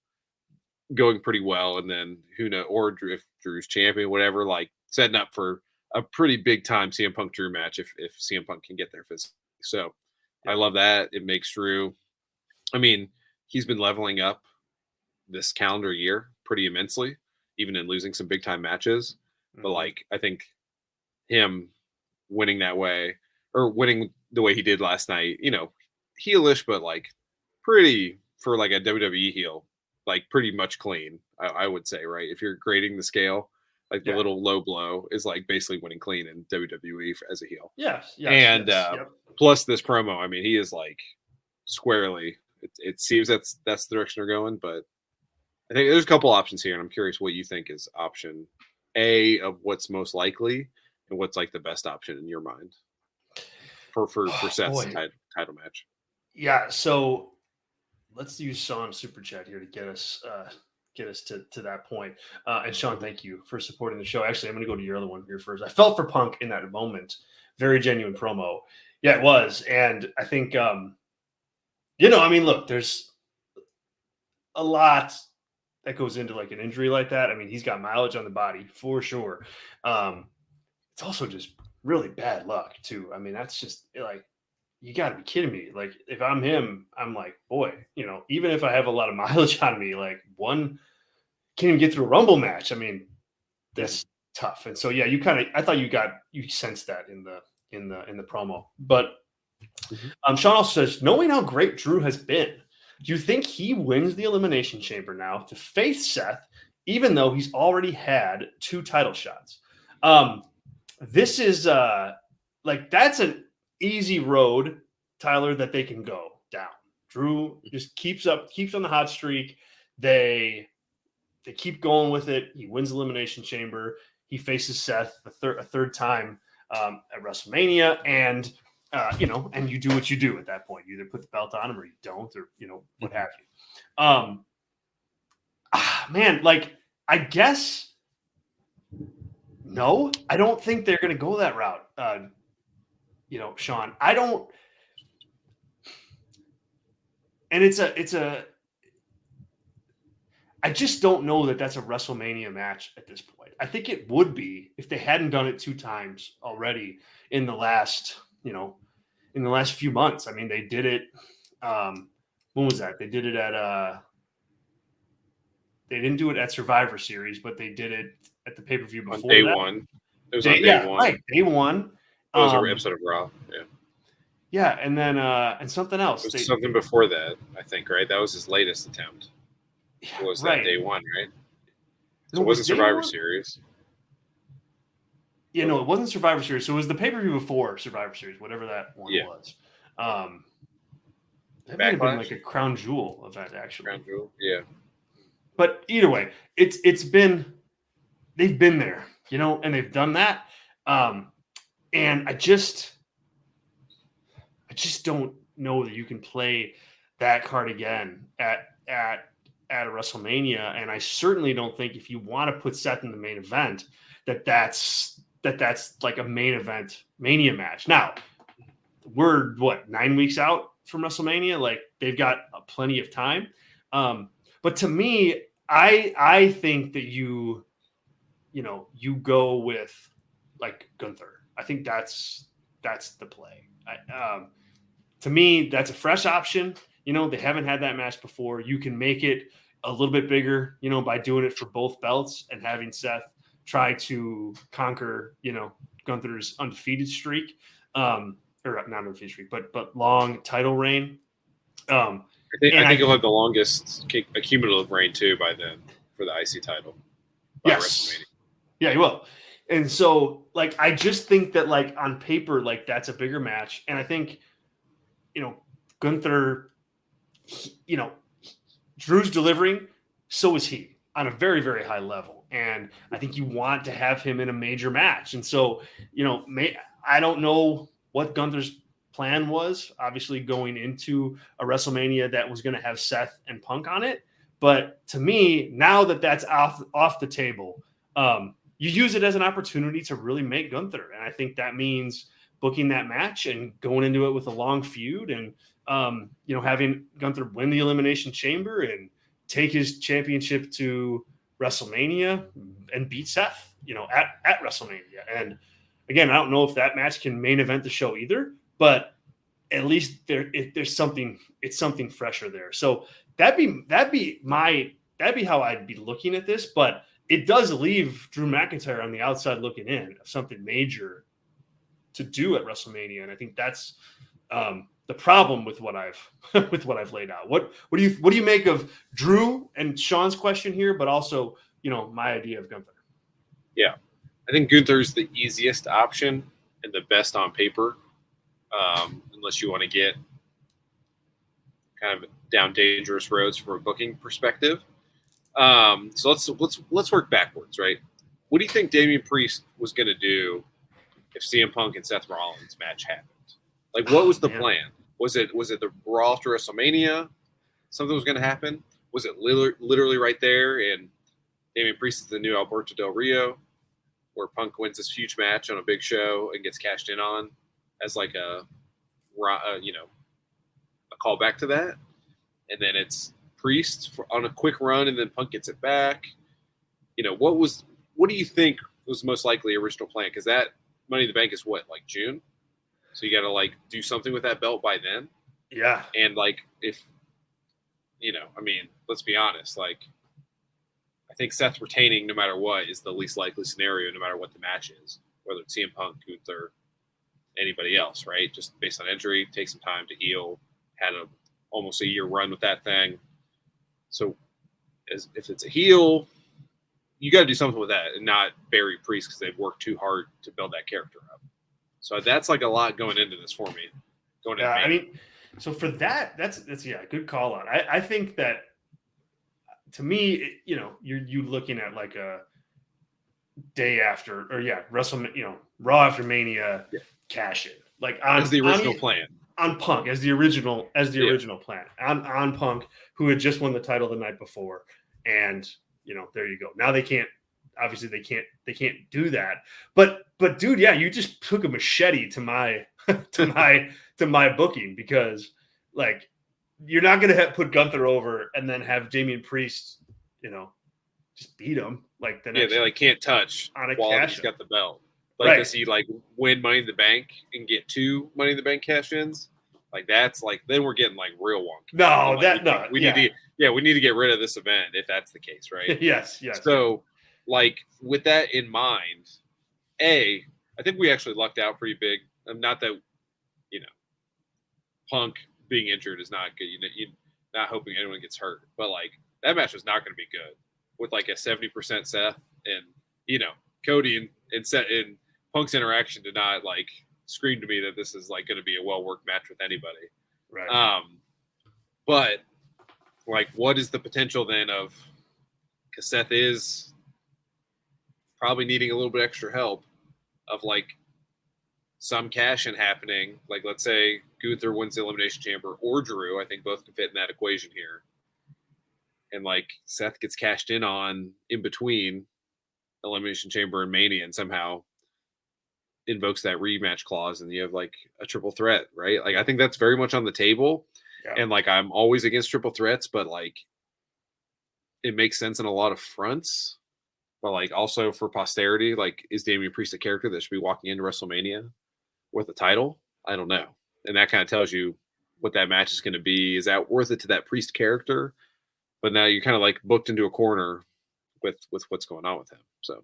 going pretty well, and then who knows, or if Drew's champion, whatever, like setting up for a pretty big time CM Punk Drew match if CM Punk can get there physically. So I love that. It makes Drew, I mean, he's been leveling up this calendar year pretty immensely, even in losing some big time matches. But like I think him winning that way, or winning the way he did last night, heelish, but like pretty, for like a WWE heel, like pretty much clean, I would say, right? If you're grading the scale, like the little low blow is like basically winning clean in WWE as a heel. Yes. And plus this promo, I mean, he is like squarely, it seems that's the direction they're going, but I think there's a couple options here, and I'm curious what you think is option A of what's most likely and what's like the best option in your mind for Seth's title match. Yeah, so let's use Sean's super chat here to get us to that point. And Sean, thank you for supporting the show. Actually, I'm going to go to your other one here first. I felt for Punk in that moment. Very genuine promo. Yeah, it was. And I think, I mean, look, there's a lot that goes into like an injury like that. I mean, he's got mileage on the body for sure. It's also just really bad luck too. I mean, that's just like, you got to be kidding me. Like, if I'm him, I'm like, boy, even if I have a lot of mileage on me, like one can't even get through a Rumble match. I mean, that's tough. And so, yeah, I thought you sensed that in the promo. But Sean also says, knowing how great Drew has been, do you think he wins the Elimination Chamber now to face Seth, even though he's already had 2 title shots? This is that's an easy road, Tyler, that they can go down. Drew just keeps on the hot streak. They keep going with it. He wins Elimination Chamber. He faces Seth a third time at WrestleMania, and and you do what you do at that point. You either put the belt on him or you don't, or what have you. Man, like I guess no, I don't think they're going to go that route. Sean, I don't. And I just don't know that that's a WrestleMania match at this point. I think it would be if they hadn't done it 2 times already in the last few months. I mean, they did it. When was that? They did it at. They didn't do it at Survivor Series, but they did it at the pay-per-view before on day one. It was on day one. Right, day one. It was an episode of Raw. Yeah. Yeah, and then and something else. It was something before that, I think, right? That was his latest attempt. It was that day one, right? So it wasn't Survivor Series. Yeah, no, it wasn't Survivor Series. So it was the pay-per-view before Survivor Series, whatever that one was. That might have been like a Crown Jewel event, actually. Crown Jewel, yeah. But either way, they've been there, and they've done that. And I just don't know that you can play that card again at a WrestleMania. And I certainly don't think if you want to put Seth in the main event, that's like a main event Mania match. Now, we're 9 weeks out from WrestleMania? Like, they've got plenty of time. But to me, I think that you go with like Gunther. I think that's the play. To me, that's a fresh option. They haven't had that match before. You can make it a little bit bigger, by doing it for both belts and having Seth try to conquer, Gunther's undefeated streak, or not undefeated streak, but long title reign. I think he'll have the longest cumulative reign too by then for the IC title. Yes. Yeah, he will. And so, like, I just think that, like, on paper, like, that's a bigger match. And I think, Gunther, Drew's delivering, so is he. on a very, very high level. And I think you want to have him in a major match. And so, I don't know what Gunther's plan was, obviously going into a WrestleMania that was going to have Seth and Punk on it. But to me, now that that's off the table, you use it as an opportunity to really make Gunther. And I think that means booking that match and going into it with a long feud and, having Gunther win the Elimination Chamber and take his championship to WrestleMania and beat Seth, at WrestleMania. And again, I don't know if that match can main event the show either, but at least there's something. It's something fresher there. So that'd be how I'd be looking at this. But it does leave Drew McIntyre on the outside looking in of something major to do at WrestleMania, and I think that's the problem with what I've laid out. What do you make of Drew and Sean's question here, but also my idea of Gunther? Yeah, I think Gunther's the easiest option and the best on paper, unless you want to get kind of down dangerous roads from a booking perspective. So let's work backwards, right? What do you think Damian Priest was going to do if CM Punk and Seth Rollins match happened? Like, what was the plan? Was it the Raw after WrestleMania? Something was going to happen? Was it literally right there? And Damian Priest is the new Alberto Del Rio, where Punk wins this huge match on a big show and gets cashed in on as like a callback to that, and then it's Priest on a quick run, and then Punk gets it back. What do you think was the most likely original plan? Because that Money in the Bank is what, like June? So you got to like do something with that belt by then. Yeah. And like, if, let's be honest, like, I think Seth retaining no matter what is the least likely scenario, no matter what the match is, whether it's CM Punk, Gunther, anybody else, right? Just based on injury, take some time to heal, had almost a year run with that thing. So if it's a heel, you got to do something with that and not bury Priest because they've worked too hard to build that character up. So that's like a lot going into this for me. So for that, that's good call on. I think that to me, you're looking at like a day after WrestleMania, Raw after Mania cash in, like as the original plan on Punk as the original plan on Punk, who had just won the title the night before, and there you go. Now they can't do that. But dude, yeah, you just took a machete to my to my booking, because like you're not going to put Gunther over and then have Damian Priest, just beat him like the next. They like can't touch on a while cash he's got the belt. Like, right. Does he like win Money in the Bank and get 2 Money in the Bank cash-ins? Like that's like then we're getting like real wonky. No, like, we need to get rid of this event if that's the case, right? Yes. So, like with that in mind, I think we actually lucked out pretty big. Not that Punk being injured is not good. You're not hoping anyone gets hurt, but like that match was not going to be good with like a 70% Seth and Cody and Seth and Punk's interaction did not like scream to me that this is like going to be a well-worked match with anybody. Right. But like, what is the potential then of, because Seth is probably needing a little bit extra help of like some cash-in happening. Like, let's say Gunther wins the Elimination Chamber or Drew. I think both can fit in that equation here. And like Seth gets cashed in on in between Elimination Chamber and Mania and somehow invokes that rematch clause and you have like a triple threat, right? Like I think that's very much on the table. Yeah. And like I'm always against triple threats, but like it makes sense in a lot of fronts. But like also for posterity, like is Damian Priest a character that should be walking into WrestleMania with a title? I don't know. And that kind of tells you what that match is going to be. Is that worth it to that Priest character? But now you're kind of like booked into a corner with what's going on with him. So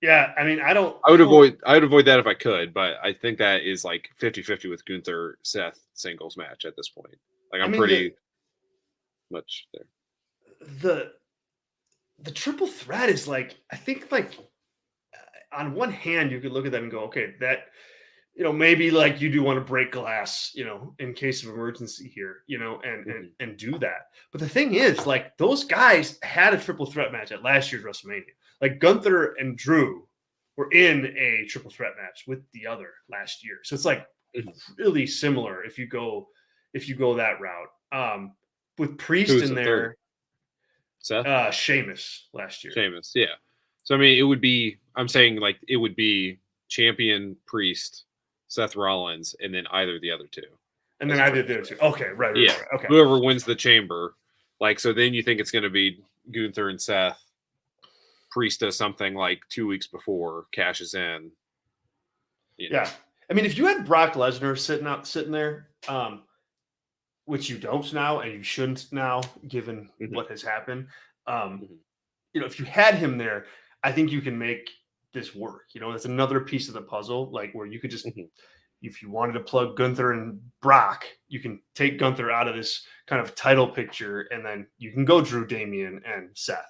yeah, I mean, I would avoid that if I could, but I think that is like 50-50 with Gunther Seth singles match at this point. Like I'm pretty much there. The triple threat is like, I think like on one hand you could look at that and go, okay, that maybe like you do want to break glass, in case of emergency here, and do that. But the thing is, like, those guys had a triple threat match at last year's WrestleMania. Like Gunther and Drew were in a triple threat match with the other last year. So it's like really similar if you go that route. With Priest in there, Seth? Sheamus last year. Sheamus, yeah. So I mean, I'm saying like it would be champion Priest, Seth Rollins, and then either the other two. And then either the other two. Okay, right. Yeah. Right. Okay. Whoever wins the chamber, like, so then you think it's going to be Gunther and Seth. Priest does something like 2 weeks before, cashes in. Yeah. I mean, if you had Brock Lesnar sitting there, which you don't now, and you shouldn't now, given what has happened. If you had him there, I think you can make this work. It's another piece of the puzzle, like where you could just, if you wanted to plug Gunther and Brock, you can take Gunther out of this kind of title picture, and then you can go Drew, Damian, and Seth.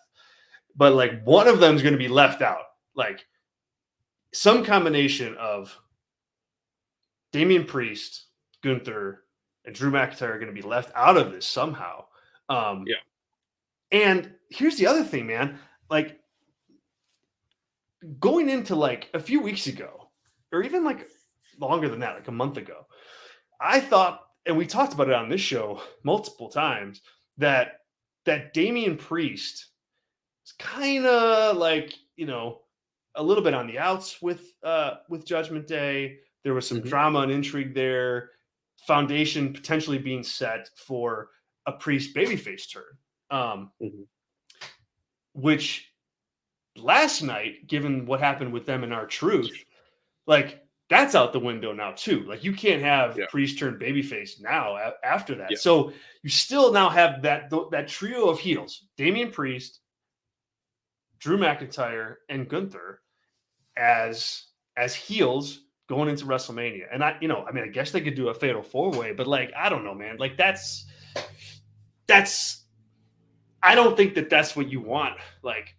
But like one of them is going to be left out, like some combination of Damian Priest, Gunther, and Drew McIntyre are going to be left out of this somehow. And here's the other thing, man. Like going into like a few weeks ago, or even like longer than that, like a month ago, I thought, and we talked about it on this show multiple times, that Damian Priest is kind of like, a little bit on the outs with Judgment Day. There was some drama and intrigue there. Foundation potentially being set for a Priest babyface turn, which last night, given what happened with them in R-Truth, like that's out the window now too. Like you can't have Priest turn babyface now after that. So you still now have that trio of heels: Damian Priest, Drew McIntyre, and Gunther as heels going into WrestleMania. And I guess they could do a fatal 4-way, but like, I don't know, man. Like that's, I don't think that that's what you want. Like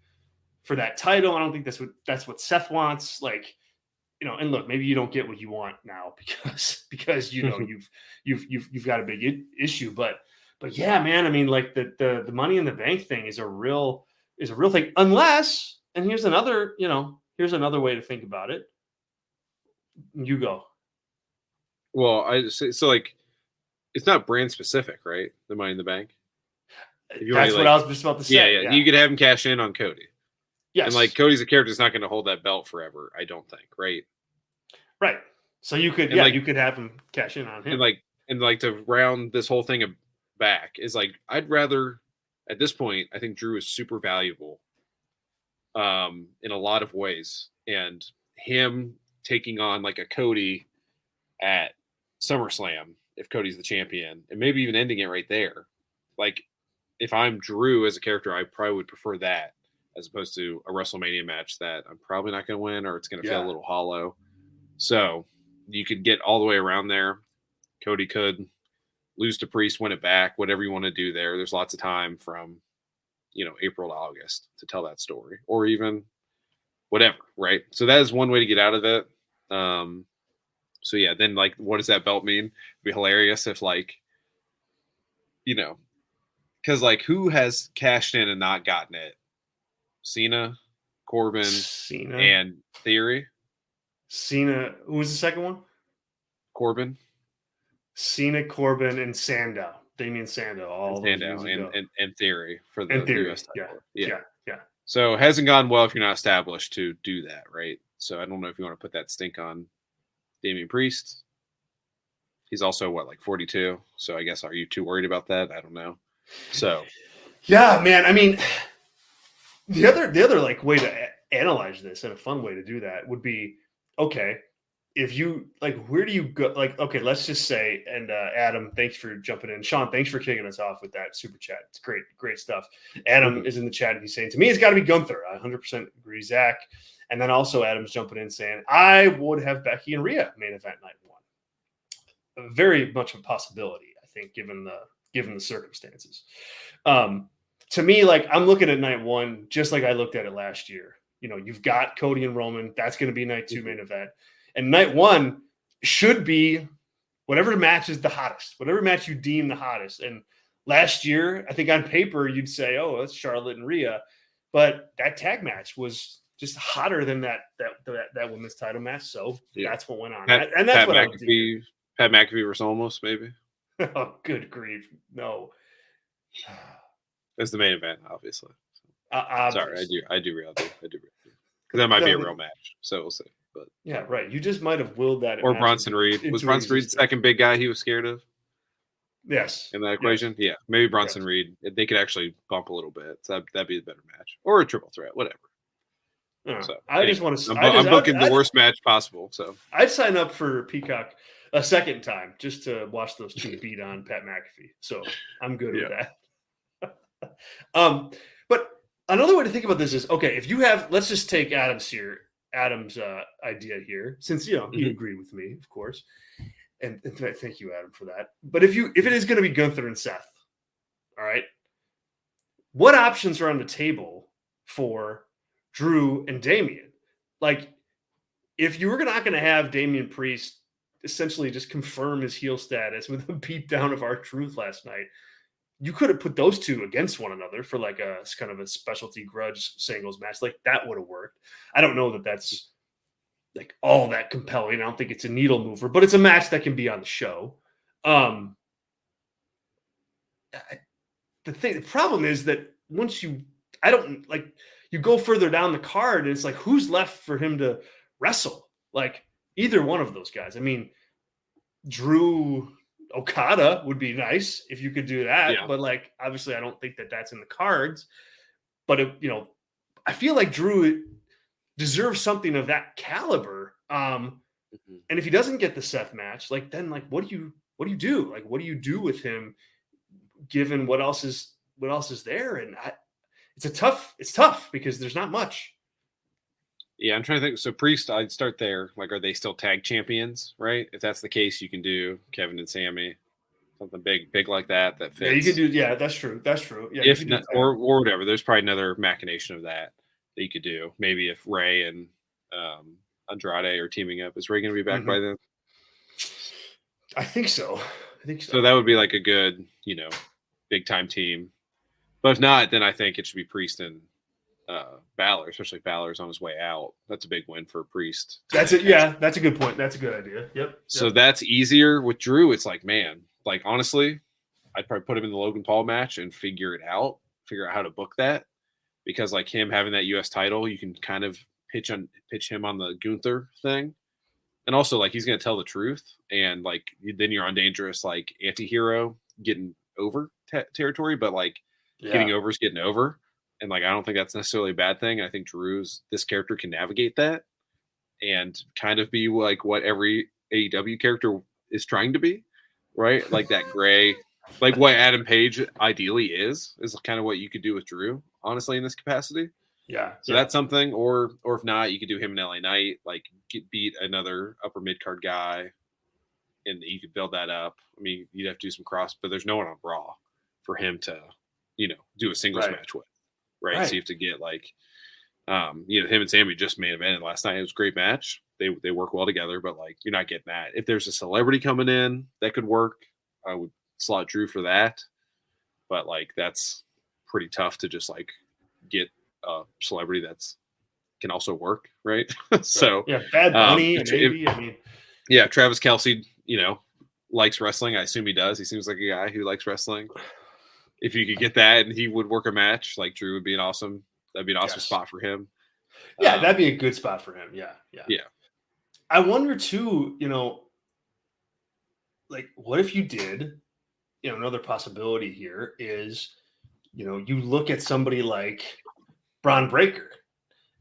for that title, I don't think that's what Seth wants. Like, and look, maybe you don't get what you want now because you've got a big issue, but yeah, man. I mean, like the Money in the Bank thing is a real thing, unless, and here's another way to think about it. You go. Well, so like, it's not brand specific, right? The Money in the Bank. That's what I was just about to say. Yeah. You could have him cash in on Cody. Yes. And like Cody's a character that's not going to hold that belt forever, I don't think, right? Right. So you could, you could have him cash in on him. And like to round this whole thing back is like, I'd rather, at this point, I think Drew is super valuable in a lot of ways. And him taking on like a Cody at SummerSlam, if Cody's the champion, and maybe even ending it right there. Like if I'm Drew as a character, I probably would prefer that as opposed to a WrestleMania match that I'm probably not going to win, or it's going to feel a little hollow. So you could get all the way around there. Cody could lose to Priest, win it back, whatever you want to do there. There's lots of time from, April to August to tell that story, or even whatever, right? So that is one way to get out of it. So yeah, then like, what does that belt mean? It'd be hilarious if like, because like who has cashed in and not gotten it? Cena, Corbin, and Theory. Cena. Who was the second one? Corbin. Cena, Corbin, and Sandow. Damian Sandow. All Sandow and Theory for the US title. Yeah. So it hasn't gone well if you're not established to do that, right? So I don't know if you want to put that stink on Damian Priest. He's also like 42. So I guess, are you too worried about that? I don't know. So yeah, man. I mean, the other like way to analyze this, and a fun way to do that would be, okay, if you like, where do you go? Like, okay, let's just say, and Adam, thanks for jumping in. Sean, thanks for kicking us off with that super chat. It's great stuff. Adam is in the chat and he's saying, to me, it's got to be Gunther. I 100% agree, Zach. And then also Adam's jumping in saying, I would have Becky and Rhea main event night one. Very much a possibility, I think, given the circumstances. To me, like, I'm looking at night one just like I looked at it last year. You've got Cody and Roman. That's going to be night two main event. And night one, should be whatever match is the hottest, whatever match you deem the hottest. And last year, I think on paper, you'd say, oh, it's Charlotte and Rhea. But that tag match was just hotter than that women's title match. So that's what went on. And that's what I would do. Pat McAfee versus Almost, maybe. Oh, good grief. No. It's the main event, obviously. Sorry, I do really do. Because that might be a real match. So we'll see. But yeah, right. You just might have willed that. Or Bronson Reed. Was Bronson Reed the second big guy he was scared of? Yes. In that equation? Yes. Yeah. Maybe Bronson Reed. They could actually bump a little bit. So that'd be the better match. Or a triple threat, whatever. So I just want to. I'm booking the worst match possible. So I'd sign up for Peacock a second time just to watch those two beat on Pat McAfee. So I'm good with that. But another way to think about this is, okay, if you have, let's just take Adam's idea here, since you agree with me, of course, and thank you, Adam, for that. But if it is going to be Gunther and Seth, all right, what options are on the table for Drew and Damian? Like, if you were not going to have Damian Priest essentially just confirm his heel status with a beatdown of R-Truth last night, you could have put those two against one another for like a kind of a specialty grudge singles match. Like, that would have worked. I don't know that that's like all that compelling. I don't think it's a needle mover, but it's a match that can be on the show. The problem is that once you go further down the card, and it's like, who's left for him to wrestle? Like, either one of those guys. I mean, Drew Okada would be nice if you could do that, but like, obviously I don't think that that's in the cards, but I feel like Drew deserves something of that caliber. And if he doesn't get the Seth match, like, then like, what do you do? Like, what do you do with him given what else is there? And it's tough because there's not much. Yeah, I'm trying to think. So Priest, I'd start there. Like, are they still tag champions, right? If that's the case, you can do Kevin and Sammy, something big like that fits. Yeah, you can do. Yeah, that's true. Yeah, if not, or whatever, there's probably another machination of that you could do. Maybe if Ray and Andrade are teaming up, is Ray going to be back by then? I think so. So that would be like a good, big time team. But if not, then I think it should be Priest and Balor, especially if Balor's on his way out. That's a big win for Priest. That's it. Yeah, that's a good point. That's a good idea. Yep. So that's easier. With Drew, it's like, man, like, honestly, I'd probably put him in the Logan Paul match and figure out how to book that, because like him having that US title, you can kind of pitch him on the Gunther thing. And also, like, he's going to tell the truth, and like then you're on dangerous like anti-hero getting over territory, but like getting over is getting over. And like, I don't think that's necessarily a bad thing. I think this character can navigate that and kind of be like what every AEW character is trying to be, right? Like that gray, like what Adam Page ideally is kind of what you could do with Drew, honestly, in this capacity. Yeah. So that's something, or if not, you could do him in LA Knight, like beat another upper mid card guy, and you could build that up. I mean, you'd have to do some cross, but there's no one on Raw for him to, do a singles match with. Right. So you have to get like, him and Sammy just main evented last night. It was a great match. They work well together, but like, you're not getting that. If there's a celebrity coming in that could work, I would slot Drew for that. But like, that's pretty tough to just like get a celebrity that's can also work, right? So yeah, Bad Bunny, maybe. Travis Kelce, likes wrestling. I assume he does. He seems like a guy who likes wrestling. If you could get that and he would work a match, like Drew would be that'd be an awesome spot for him. Yeah, that'd be a good spot for him. Yeah. I wonder too, like, what if you did, another possibility here is, you look at somebody like Bron Breakker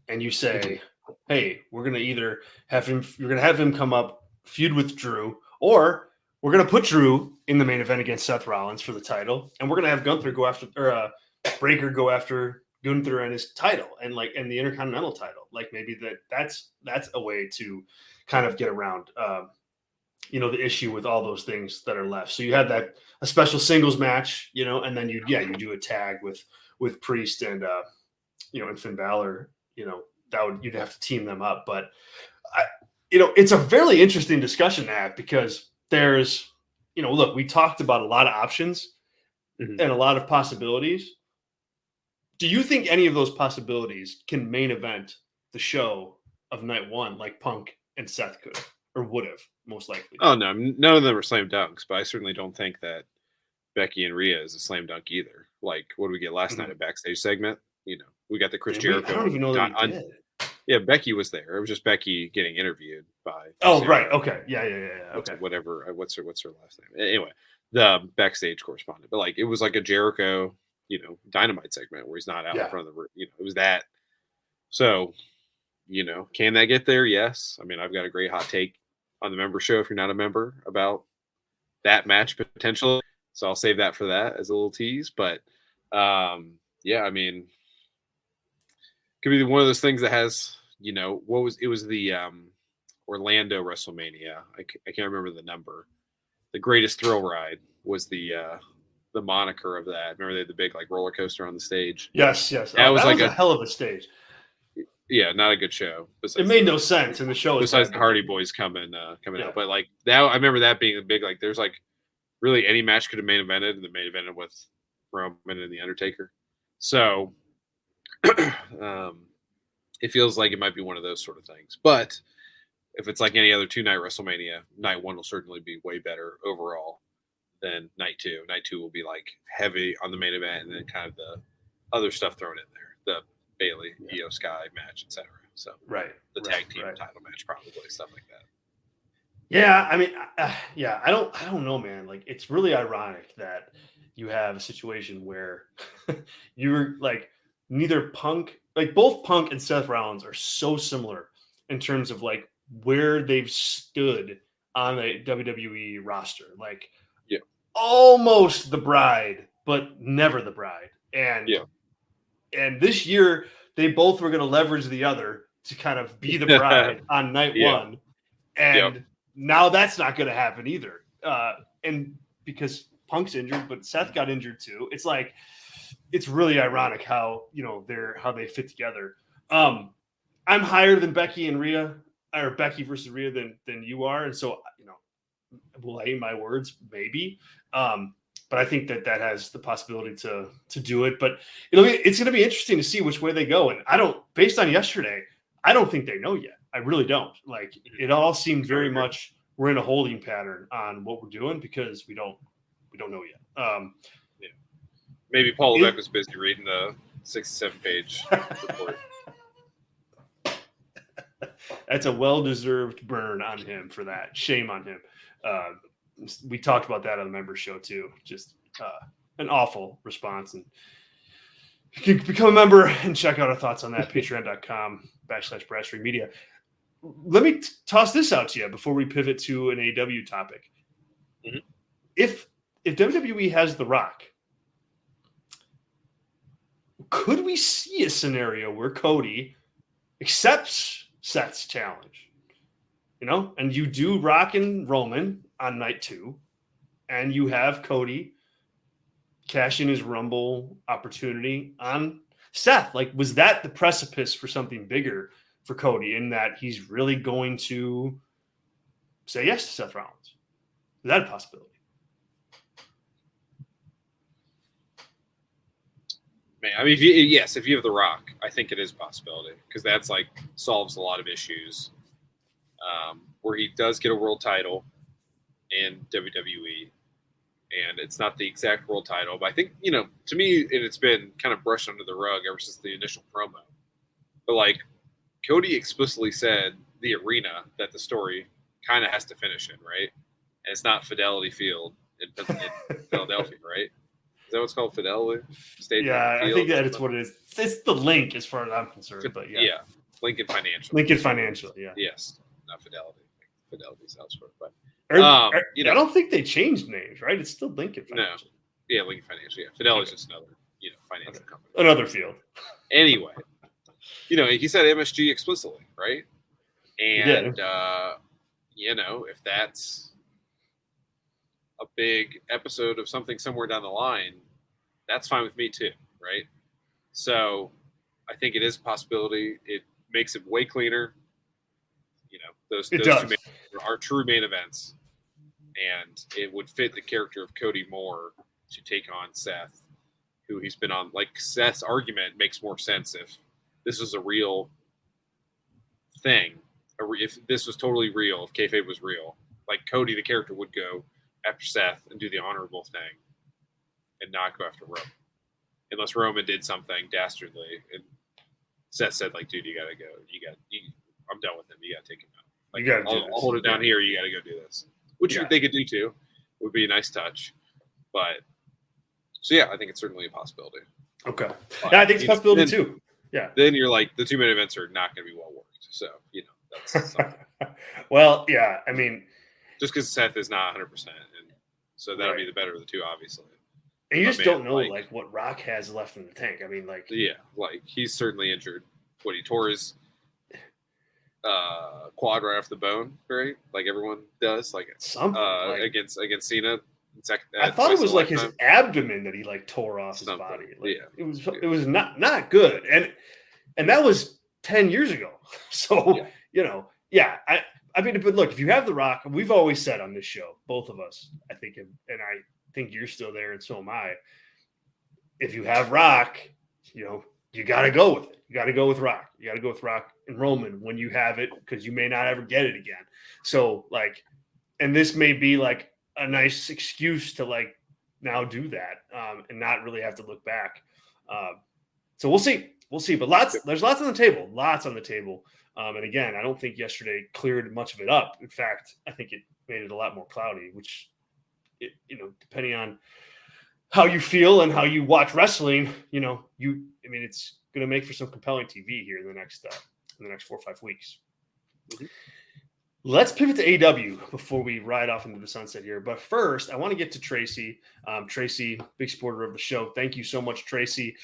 and you say, hey, we're going to either you're going to have him come up, feud with Drew, or we're going to put Drew in the main event against Seth Rollins for the title, and we're going to have Gunther go after, or Breaker go after Gunther and his title, and the Intercontinental title. Like, maybe that's a way to kind of get around, the issue with all those things that are left. So you have a special singles match, and then you do a tag with Priest and and Finn Balor. You'd have to team them up, but it's a fairly interesting discussion to have because there's, look, we talked about a lot of options Mhm. and a lot of possibilities. Do you think any of those possibilities can main event the show of night one like Punk and Seth could or would have most likely? Oh no, none of them are slam dunks, but I certainly don't think that Becky and Rhea is a slam dunk either. Like, what did we get last night? A backstage segment. We got the Chris Did we? I don't Jericho. even know that we did. Yeah, Becky was there. It was just Becky getting interviewed by. Oh, Sarah. right. Okay. Yeah. Okay. Whatever. What's her last name? Anyway, the backstage correspondent. But like, it was like a Jericho, Dynamite segment where he's not out in front of the. It was that. So, can that get there? Yes. I mean, I've got a great hot take on the member show if you're not a member about that match potentially. So I'll save that for that as a little tease. But yeah, I mean, could be one of those things that has, it was the Orlando WrestleMania. I can't remember the number. The Greatest Thrill Ride was the moniker of that. Remember they had the big like roller coaster on the stage? Yes. That was like a hell of a stage. Yeah, not a good show. It made no sense, and the show was besides the Hardy Boys coming out. But like that, I remember that being a big like. There's like really any match could have main evented, and the main evented with Roman and the Undertaker. So it feels like it might be one of those sort of things. But if it's like any other 2-night WrestleMania, night one will certainly be way better overall than night two. Night two will be like heavy on the main event, and then kind of the other stuff thrown in there. The Bailey, Io Sky match, etc. So the tag team title match, probably stuff like that. Yeah, I mean, I don't know, man. Like, it's really ironic that you have a situation where you're like neither Punk, like both Punk and Seth Rollins are so similar in terms of like where they've stood on the WWE roster, like almost the bride, but never the bride, and this year, they both were going to leverage the other to kind of be the bride on night one. And now that's not going to happen either. And because Punk's injured, but Seth got injured too. It's like, it's really ironic how, how they fit together. I'm higher than Becky and Rhea, or Becky versus Rhea than you are. And so, will I eat my words? Maybe. But I think that has the possibility to do it. But it's going to be interesting to see which way they go. And based on yesterday, I don't think they know yet. I really don't. Like, it all seemed very much we're in a holding pattern on what we're doing because we don't know yet. Maybe Paul Levesque was busy reading the 67-page report. That's a well-deserved burn on him for that. Shame on him. We talked about that on the member show too. Just an awful response. And you can become a member and check out our thoughts on that. Patreon.com/BrassRingMedia. Let me toss this out to you before we pivot to an AEW topic. Mm-hmm. If WWE has The Rock, could we see a scenario where Cody accepts Seth's challenge? And you do Rock and Roman on night 2, and you have Cody cash in his Rumble opportunity on Seth. Like, was that the precipice for something bigger for Cody in that he's really going to say yes to Seth Rollins? Is that a possibility? Man, I mean, if you have The Rock, I think it is a possibility because that's like solves a lot of issues. Where he does get a world title in WWE, and it's not the exact world title, but I think, to me, it's been kind of brushed under the rug ever since the initial promo. But like, Cody explicitly said the arena that the story kind of has to finish in, right? And it's not Fidelity Field in Philadelphia, right? Is that what's called Fidelity Stadium? Yeah, I think that it's what it is. It's the link as far as I'm concerned, but yeah. Lincoln Financial. Yeah. Yes, not Fidelity. Fidelity's elsewhere, but I don't think they changed names, right? It's still Lincoln Financial. No, yeah, Lincoln Financial. Yeah, Fidelity's just another, financial company. Another field. Anyway, he said MSG explicitly, right? And if that's a big episode of something somewhere down the line, that's fine with me too, right? So I think it is a possibility. It makes it way cleaner. those It two does. are true main events, and it would fit the character of Cody more to take on Seth, who he's been on. Like, Seth's argument makes more sense if this was a real thing. If this was totally real, if kayfabe was real, like Cody, the character, would go after Seth and do the honorable thing and not go after Roman. Unless Roman did something dastardly and Seth said, like, dude, you got to go. I'm done with him. You got to take him out. Like, I'll hold it down here. You got to go do this. Which they could do too. It would be a nice touch. But, so yeah, I think it's certainly a possibility. Okay. But, I think it's a possibility too. Yeah. Then you're like, the 2 main events are not going to be well worked. So, that's something. Well, yeah. I mean, just because Seth is not 100%. And so that'll be the better of the two, obviously. And you just don't know, like, what Rock has left in the tank. I mean, like... Yeah, like, he's certainly injured. He tore his quad right off the bone, right? Like everyone does. Like, something. Against Cena. I thought it was, like, his abdomen that he, like, tore off his body. Like, it was not good. And that was 10 years ago. So, I mean, but look, if you have The Rock, we've always said on this show, both of us, I think, and I think you're still there, and so am I. If you have Rock, you got to go with it. You got to go with Rock. You got to go with Rock and Roman when you have it, because you may not ever get it again. So, like, and this may be like a nice excuse to, like, now do that and not really have to look back. So we'll see. But there's lots on the table. And again, I don't think yesterday cleared much of it up. In fact, I think it made it a lot more cloudy, which, depending on how you feel and how you watch wrestling, it's going to make for some compelling TV here in the next 4 or 5 weeks. Mm-hmm. Let's pivot to AEW before we ride off into the sunset here. But first, I want to get to Tracy. Tracy, big supporter of the show. Thank you so much, Tracy,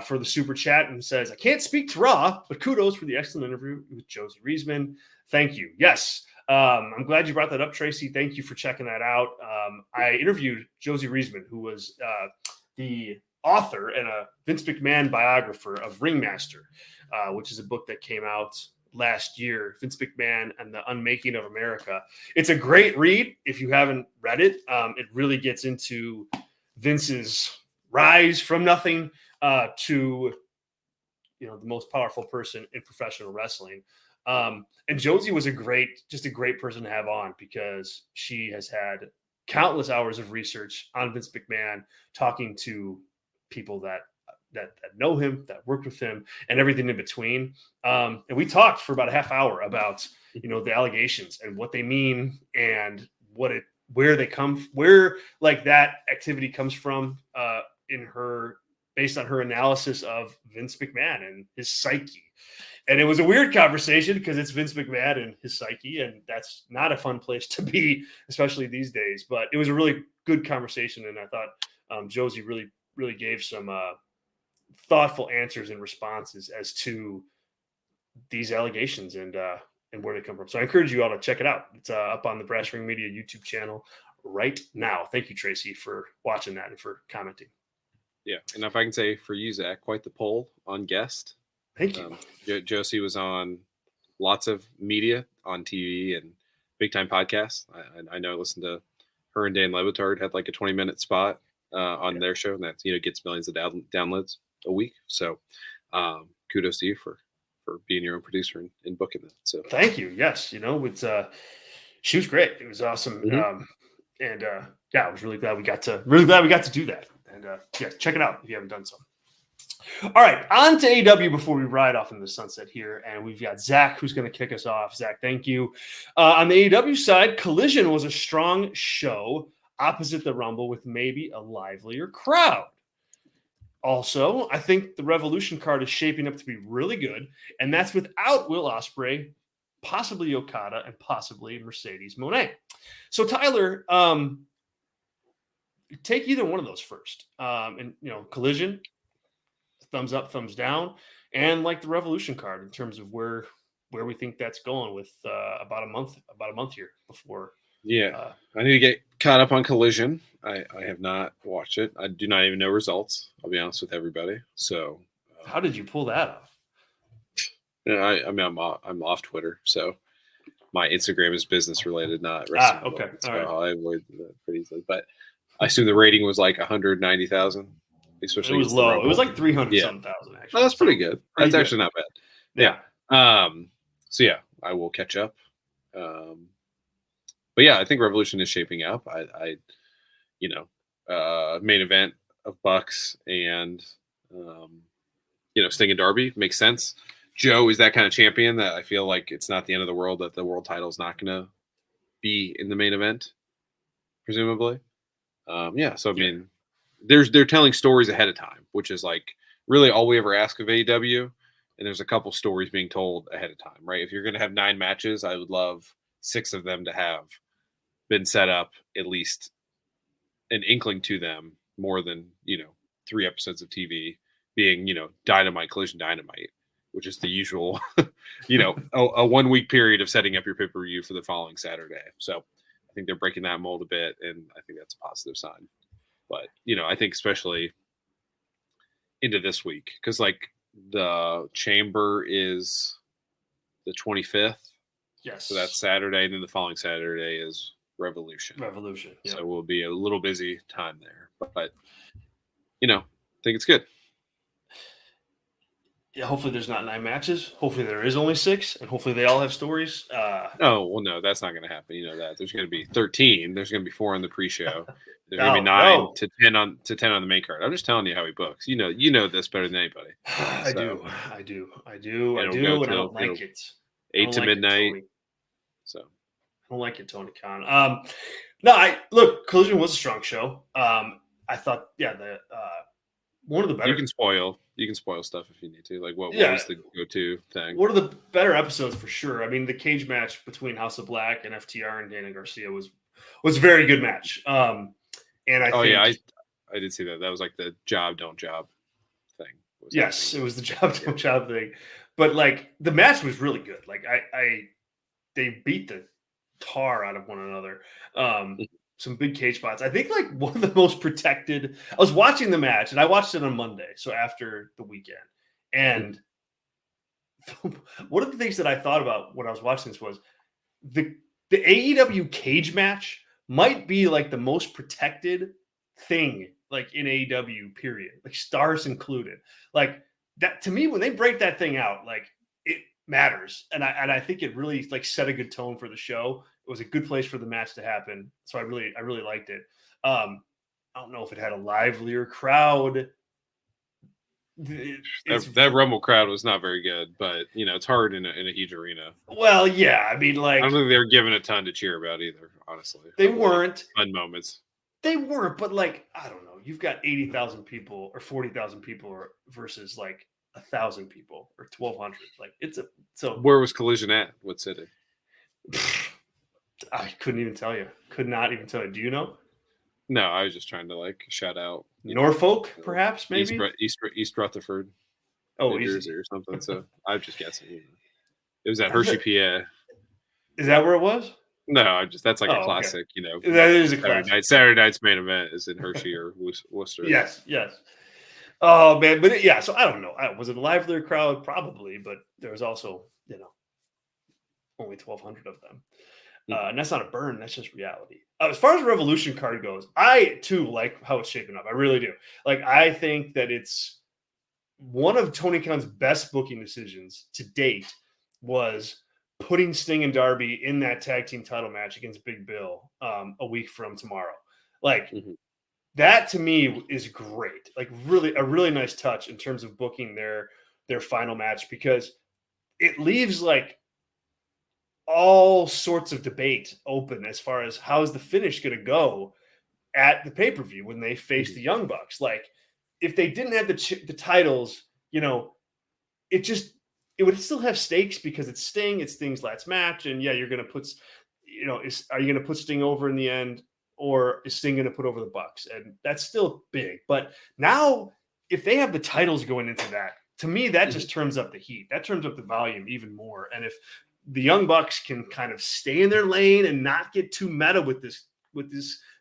for the super chat, and says, I can't speak to Raw, but kudos for the excellent interview with Josie Riesman. Thank you. Yes. I'm glad you brought that up, Tracy. Thank you for checking that out. I interviewed Josie Riesman, who was the author and a Vince McMahon biographer of Ringmaster, which is a book that came out last year, Vince McMahon and the Unmaking of America. It's a great read if you haven't read it. It really gets into Vince's rise from nothing to the most powerful person in professional wrestling. And Josie was a great person to have on, because she has had countless hours of research on Vince McMahon, talking to people that know him, that worked with him, and everything in between. And we talked for about a half hour about, the allegations and what they mean and where they come, where like that activity comes from based on her analysis of Vince McMahon and his psyche. And it was a weird conversation because it's Vince McMahon and his psyche, and that's not a fun place to be, especially these days. But it was a really good conversation, and I thought Josie really, really gave some thoughtful answers and responses as to these allegations and where they come from. So I encourage you all to check it out. It's up on the Brass Ring Media YouTube channel right now. Thank you, Tracy, for watching that and for commenting. Yeah, and if I can say for you, Zach, quite the poll on guest. Thank you. Josie was on lots of media, on TV and big time podcasts. I know I listened to her and Dan Levitard had like a 20-minute spot on their show, and that gets millions of downloads a week. So kudos to you for being your own producer and booking that. So thank you. Yes, it's she was great. It was awesome. Mm-hmm. I was really glad we got to do that. And check it out if you haven't done so. All right, on to AEW before we ride off into the sunset here. And we've got Zach who's going to kick us off. Zach, thank you. On the AEW side, Collision was a strong show opposite the Rumble with maybe a livelier crowd. Also, I think the Revolution card is shaping up to be really good, and that's without Will Ospreay, possibly Okada, and possibly Mercedes Moné. So, Tyler, take either one of those first. Collision, thumbs up, thumbs down, and like the Revolution card in terms of where we think that's going with about a month here before. Yeah, I need to get caught up on Collision. I have not watched it. I do not even know results. I'll be honest with everybody. So, how did you pull that off? I'm off Twitter. So, my Instagram is business related, not wrestling. Okay. So All right. I avoid that pretty easily. But I assume the rating was like 190,000, especially It was against the low. It Rumble. was like 300 Yeah. something thousand actually. Well, that's pretty good. Pretty That's good. actually not bad. Yeah. So yeah, I will catch up. But yeah, I think Revolution is shaping up. Main event of Bucks and Sting and Darby makes sense. Joe is that kind of champion that I feel like it's not the end of the world that the world title is not going to be in the main event, presumably. So I mean, they're telling stories ahead of time, which is like really all we ever ask of AEW. And there's a couple stories being told ahead of time, right? If you're going to have 9 matches, I would love 6 of them to have been set up, at least an inkling to them, more than 3 episodes of TV being Dynamite, Collision, Dynamite, which is the usual a 1 week period of setting up your pay-per-view for the following Saturday. So I think they're breaking that mold a bit, and I think that's a positive sign. But I think especially into this week, because like the Chamber is the 25th. Yes. So that's Saturday, and then the following Saturday is Revolution. Yep. So we'll be a little busy time there. But I think it's good. Yeah, hopefully there's not 9 matches. Hopefully there is only 6, and hopefully they all have stories. No, that's not going to happen. You know that. There's going to be 13. There's going to be 4 on the pre-show. There's going to be 9 to 10 on the main card. I'm just telling you how he books. You know this better than anybody. I do, and I don't like it. 8 to midnight. So I don't like it, Tony Khan. Look, Collision was a strong show. I thought, one of the better. You can spoil stuff if you need to. Like what was the go-to thing? One of the better episodes for sure. I mean, the cage match between House of Black and FTR and Dana Garcia was a very good match. And I did see that. That was like the job don't job thing. Yes, it was the job don't job thing. But like the match was really good. Like they beat the tar out of one another. Some big cage spots. I think like one of the most protected. I was watching the match, and I watched it on Monday, so after the weekend. And one of the things that I thought about when I was watching this was the AEW cage match might be like the most protected thing like in AEW period, like stars included. Like that to me, when they break that thing out, like it matters. And I think it really like set a good tone for the show. It was a good place for the match to happen. So I really liked it. I don't know if it had a livelier crowd. That Rumble crowd was not very good, but it's hard in a huge arena. Well, yeah, I mean, like I don't think they were given a ton to cheer about either. Honestly, they weren't fun moments. They weren't, but like I don't know, you've got 80,000 people or 40,000 people versus like 1,000 people or 1,200. Like so. Where was Collision at? What city? I couldn't even tell you. Could not even tell you. Do you know? No, I was just trying to like shout out Norfolk, perhaps, maybe East Rutherford, New Jersey or something. So I'm just guessing. It was at Hershey, PA. Is that where it was? No, that's like a classic. Okay. That is a classic. Saturday night's main event is in Hershey or Worcester. Yes. Oh man, but so I don't know. Was it a livelier crowd? Probably, but there was also only 1,200 of them. And that's not a burn. That's just reality. As far as the Revolution card goes, I too like how it's shaping up. I really do. Like, I think that it's one of Tony Khan's best booking decisions to date was putting Sting and Darby in that tag team title match against Big Bill a week from tomorrow. Like that to me is great. Like really a really nice touch in terms of booking their final match, because it leaves like all sorts of debate open as far as how's the finish going to go at the pay-per-view when they face the Young Bucks. Like if they didn't have the titles, it would still have stakes because it's Sting, it's Sting's last match. And you're going to put, are you going to put Sting over in the end, or is Sting going to put over the Bucks? And that's still big. But now if they have the titles going into that, to me, that just turns up the heat. That turns up the volume even more. And if the Young Bucks can kind of stay in their lane and not get too meta with this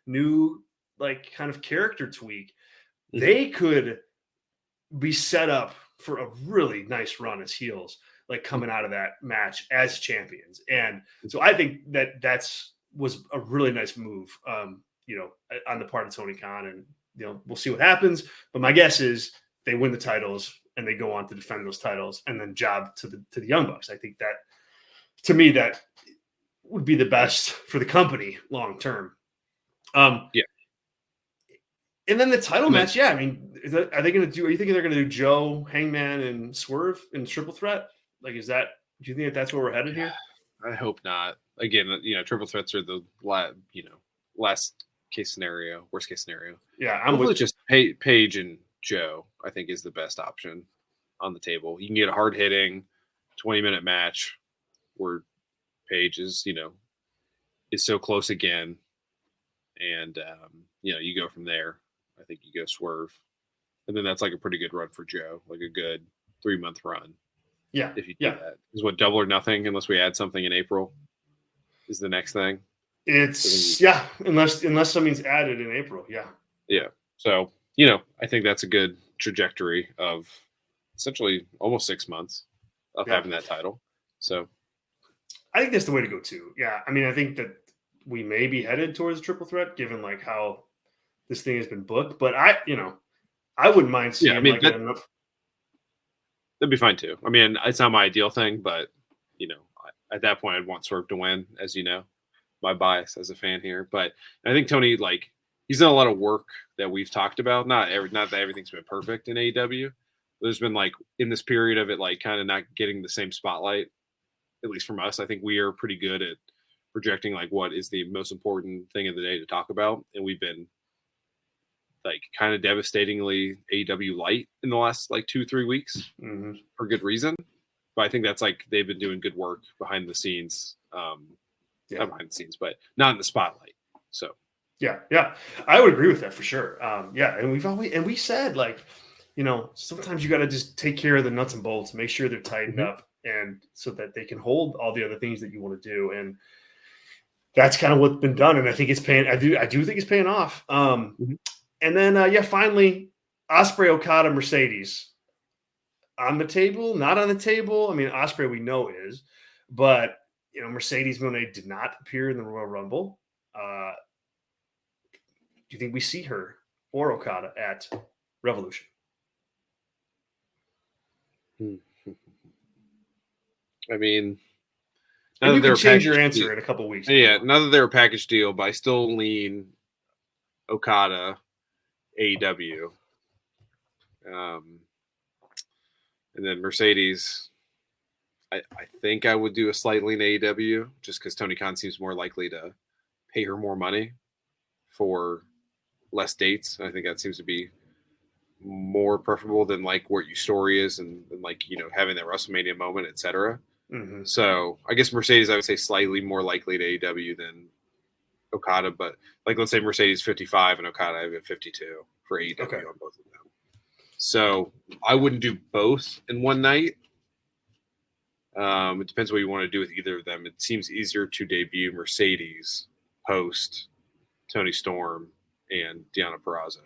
new like kind of character tweak, they could be set up for a really nice run as heels. like coming out of that match as champions. And so I think was a really nice move, you know, on the part of Tony Khan. And, you know, we'll see what happens. But my guess is they win the titles and they go on to defend those titles and then job to the Young Bucks. I think that, to me, that would be the best for the company long term. Yeah. And then the title match, yeah. I mean, are they going to do? Are you thinking they're going to do Joe, Hangman, and Swerve in triple threat? Like, is that? Do you think that's where we're headed here? I hope not. Again, you know, triple threats are the last case scenario, worst case scenario. Yeah, hopefully just Paige and Joe, I think, is the best option on the table. You can get a hard hitting 20-minute match where Paige is, you know, is so close again, and you know, you go from there. I think you go Swerve, and then that's like a pretty good run for Joe, like a good 3-month run. Yeah, if you do that, is what Double or Nothing, unless we add something in April, is the next thing. It's unless something's added in April. Yeah. So, you know, I think that's a good trajectory of essentially almost 6 months of having that title. So I think that's the way to go too. Yeah. I mean, I think that we may be headed towards a triple threat given like how this thing has been booked, but I wouldn't mind seeing that'd be fine too. I mean, it's not my ideal thing, but you know, at that point I'd want Swerve to win, as you know, my bias as a fan here. But I think Tony, like, he's done a lot of work that we've talked about. Not that everything's been perfect in AEW. There's been, like, in this period of it, like, kind of not getting the same spotlight, at least from us. I think we are pretty good at projecting, like, what is the most important thing of the day to talk about. And we've been, like, kind of devastatingly AEW light in the last, like, 2-3 weeks for good reason. But I think that's, like, they've been doing good work behind the scenes. Not behind the scenes, but not in the spotlight. So yeah, I would agree with that for sure. And we said, like, you know, sometimes you got to just take care of the nuts and bolts, make sure they're tightened up, and so that they can hold all the other things that you want to do. And that's kind of what's been done. And I think it's paying. I do think it's paying off. And then finally, Ospreay, Okada, Mercedes on the table, not on the table. I mean, Ospreay we know is, but you know, Mercedes Moné did not appear in the Royal Rumble. Do you think we see her or Okada at Revolution? I mean, you can change your answer in a couple of weeks. Yeah, now that they're a package deal, but I still lean Okada, AEW. And then Mercedes, I think I would do a slight lean AEW just because Tony Khan seems more likely to pay her more money for less dates. I think that seems to be more preferable than like what your story is and like, you know, having that WrestleMania moment, etc. So I guess Mercedes, I would say slightly more likely to AEW than Okada, but like, let's say Mercedes 55 and Okada I have 52 for AEW on both of them. So I wouldn't do both in one night. It depends what you want to do with either of them. It seems easier to debut Mercedes post Tony Storm and Deonna Purrazzo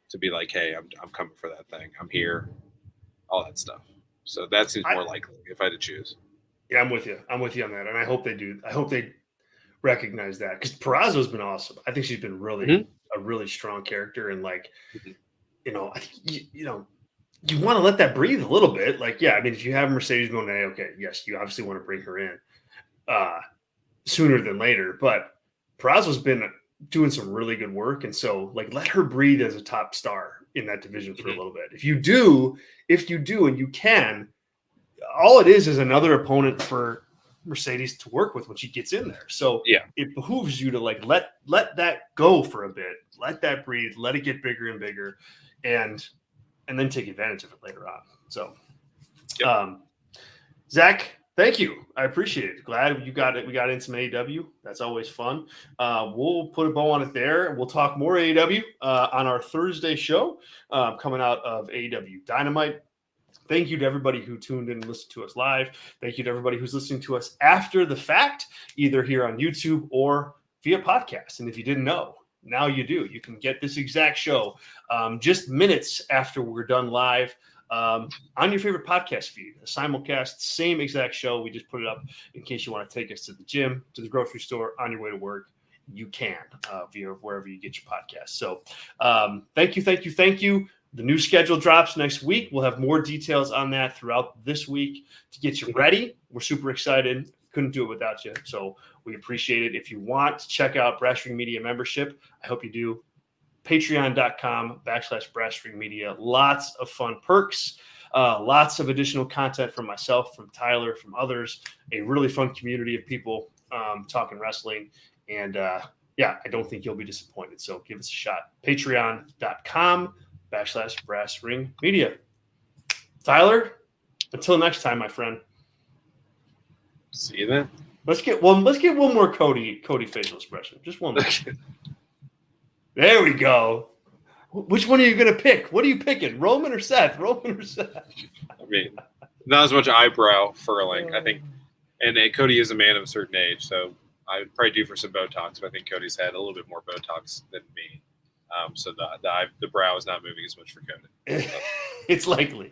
to be like, hey, I'm coming for that thing. I'm here, all that stuff. So that seems more likely if I had to choose. Yeah, I'm with you. I'm with you on that. And I hope they do. I hope they recognize that because Purrazzo's been awesome. I think she's been really a really strong character. And like, you know, I think, you know, you want to let that breathe a little bit. Like, yeah, I mean, if you have Mercedes Moné, okay, yes, you obviously want to bring her in sooner than later. But Purrazzo's been doing some really good work. And so, like, let her breathe as a top star in that division for a little bit. If you do, and you can, all it is another opponent for Mercedes to work with when she gets in there. So it behooves you to like let that go for a bit, let that breathe, let it get bigger and bigger, and then take advantage of it later on. So, Zach, thank you. I appreciate it. Glad you got it. We got in some AEW. That's always fun. We'll put a bow on it there. We'll talk more AEW on our Thursday show coming out of AEW Dynamite. Thank you to everybody who tuned in and listened to us live. Thank you to everybody who's listening to us after the fact, either here on YouTube or via podcast. And if you didn't know, now you do. You can get this exact show just minutes after we're done live on your favorite podcast feed. A simulcast, same exact show. We just put it up in case you want to take us to the gym, to the grocery store, on your way to work. You can via wherever you get your podcast. So thank you. The new schedule drops next week. We'll have more details on that throughout this week to get you ready. We're super excited. Couldn't do it without you. So we appreciate it. If you want to check out Brass Ring Media membership, I hope you do. Patreon.com/Brass Ring Media. Lots of fun perks. Lots of additional content from myself, from Tyler, from others. A really fun community of people talking wrestling. And I don't think you'll be disappointed. So give us a shot. Patreon.com/Brass Ring Media. Tyler, until next time, my friend. See you then. Let's get one more Cody facial expression. Just one more. There we go. Which one are you going to pick? What are you picking? Roman or Seth? I mean, not as much eyebrow furling, I think. And Cody is a man of a certain age, so I would probably do for some Botox, but I think Cody's had a little bit more Botox than me. So the brow is not moving as much for Cody. It's likely.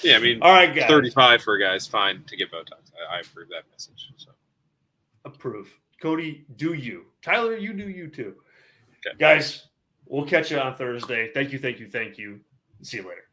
Yeah, I mean, all right, guys. 35 for a guy is fine to get Botox. I approve that message. So. Approve. Cody, do you. Tyler, you do you too. Okay. Guys, we'll catch you on Thursday. Thank you. See you later.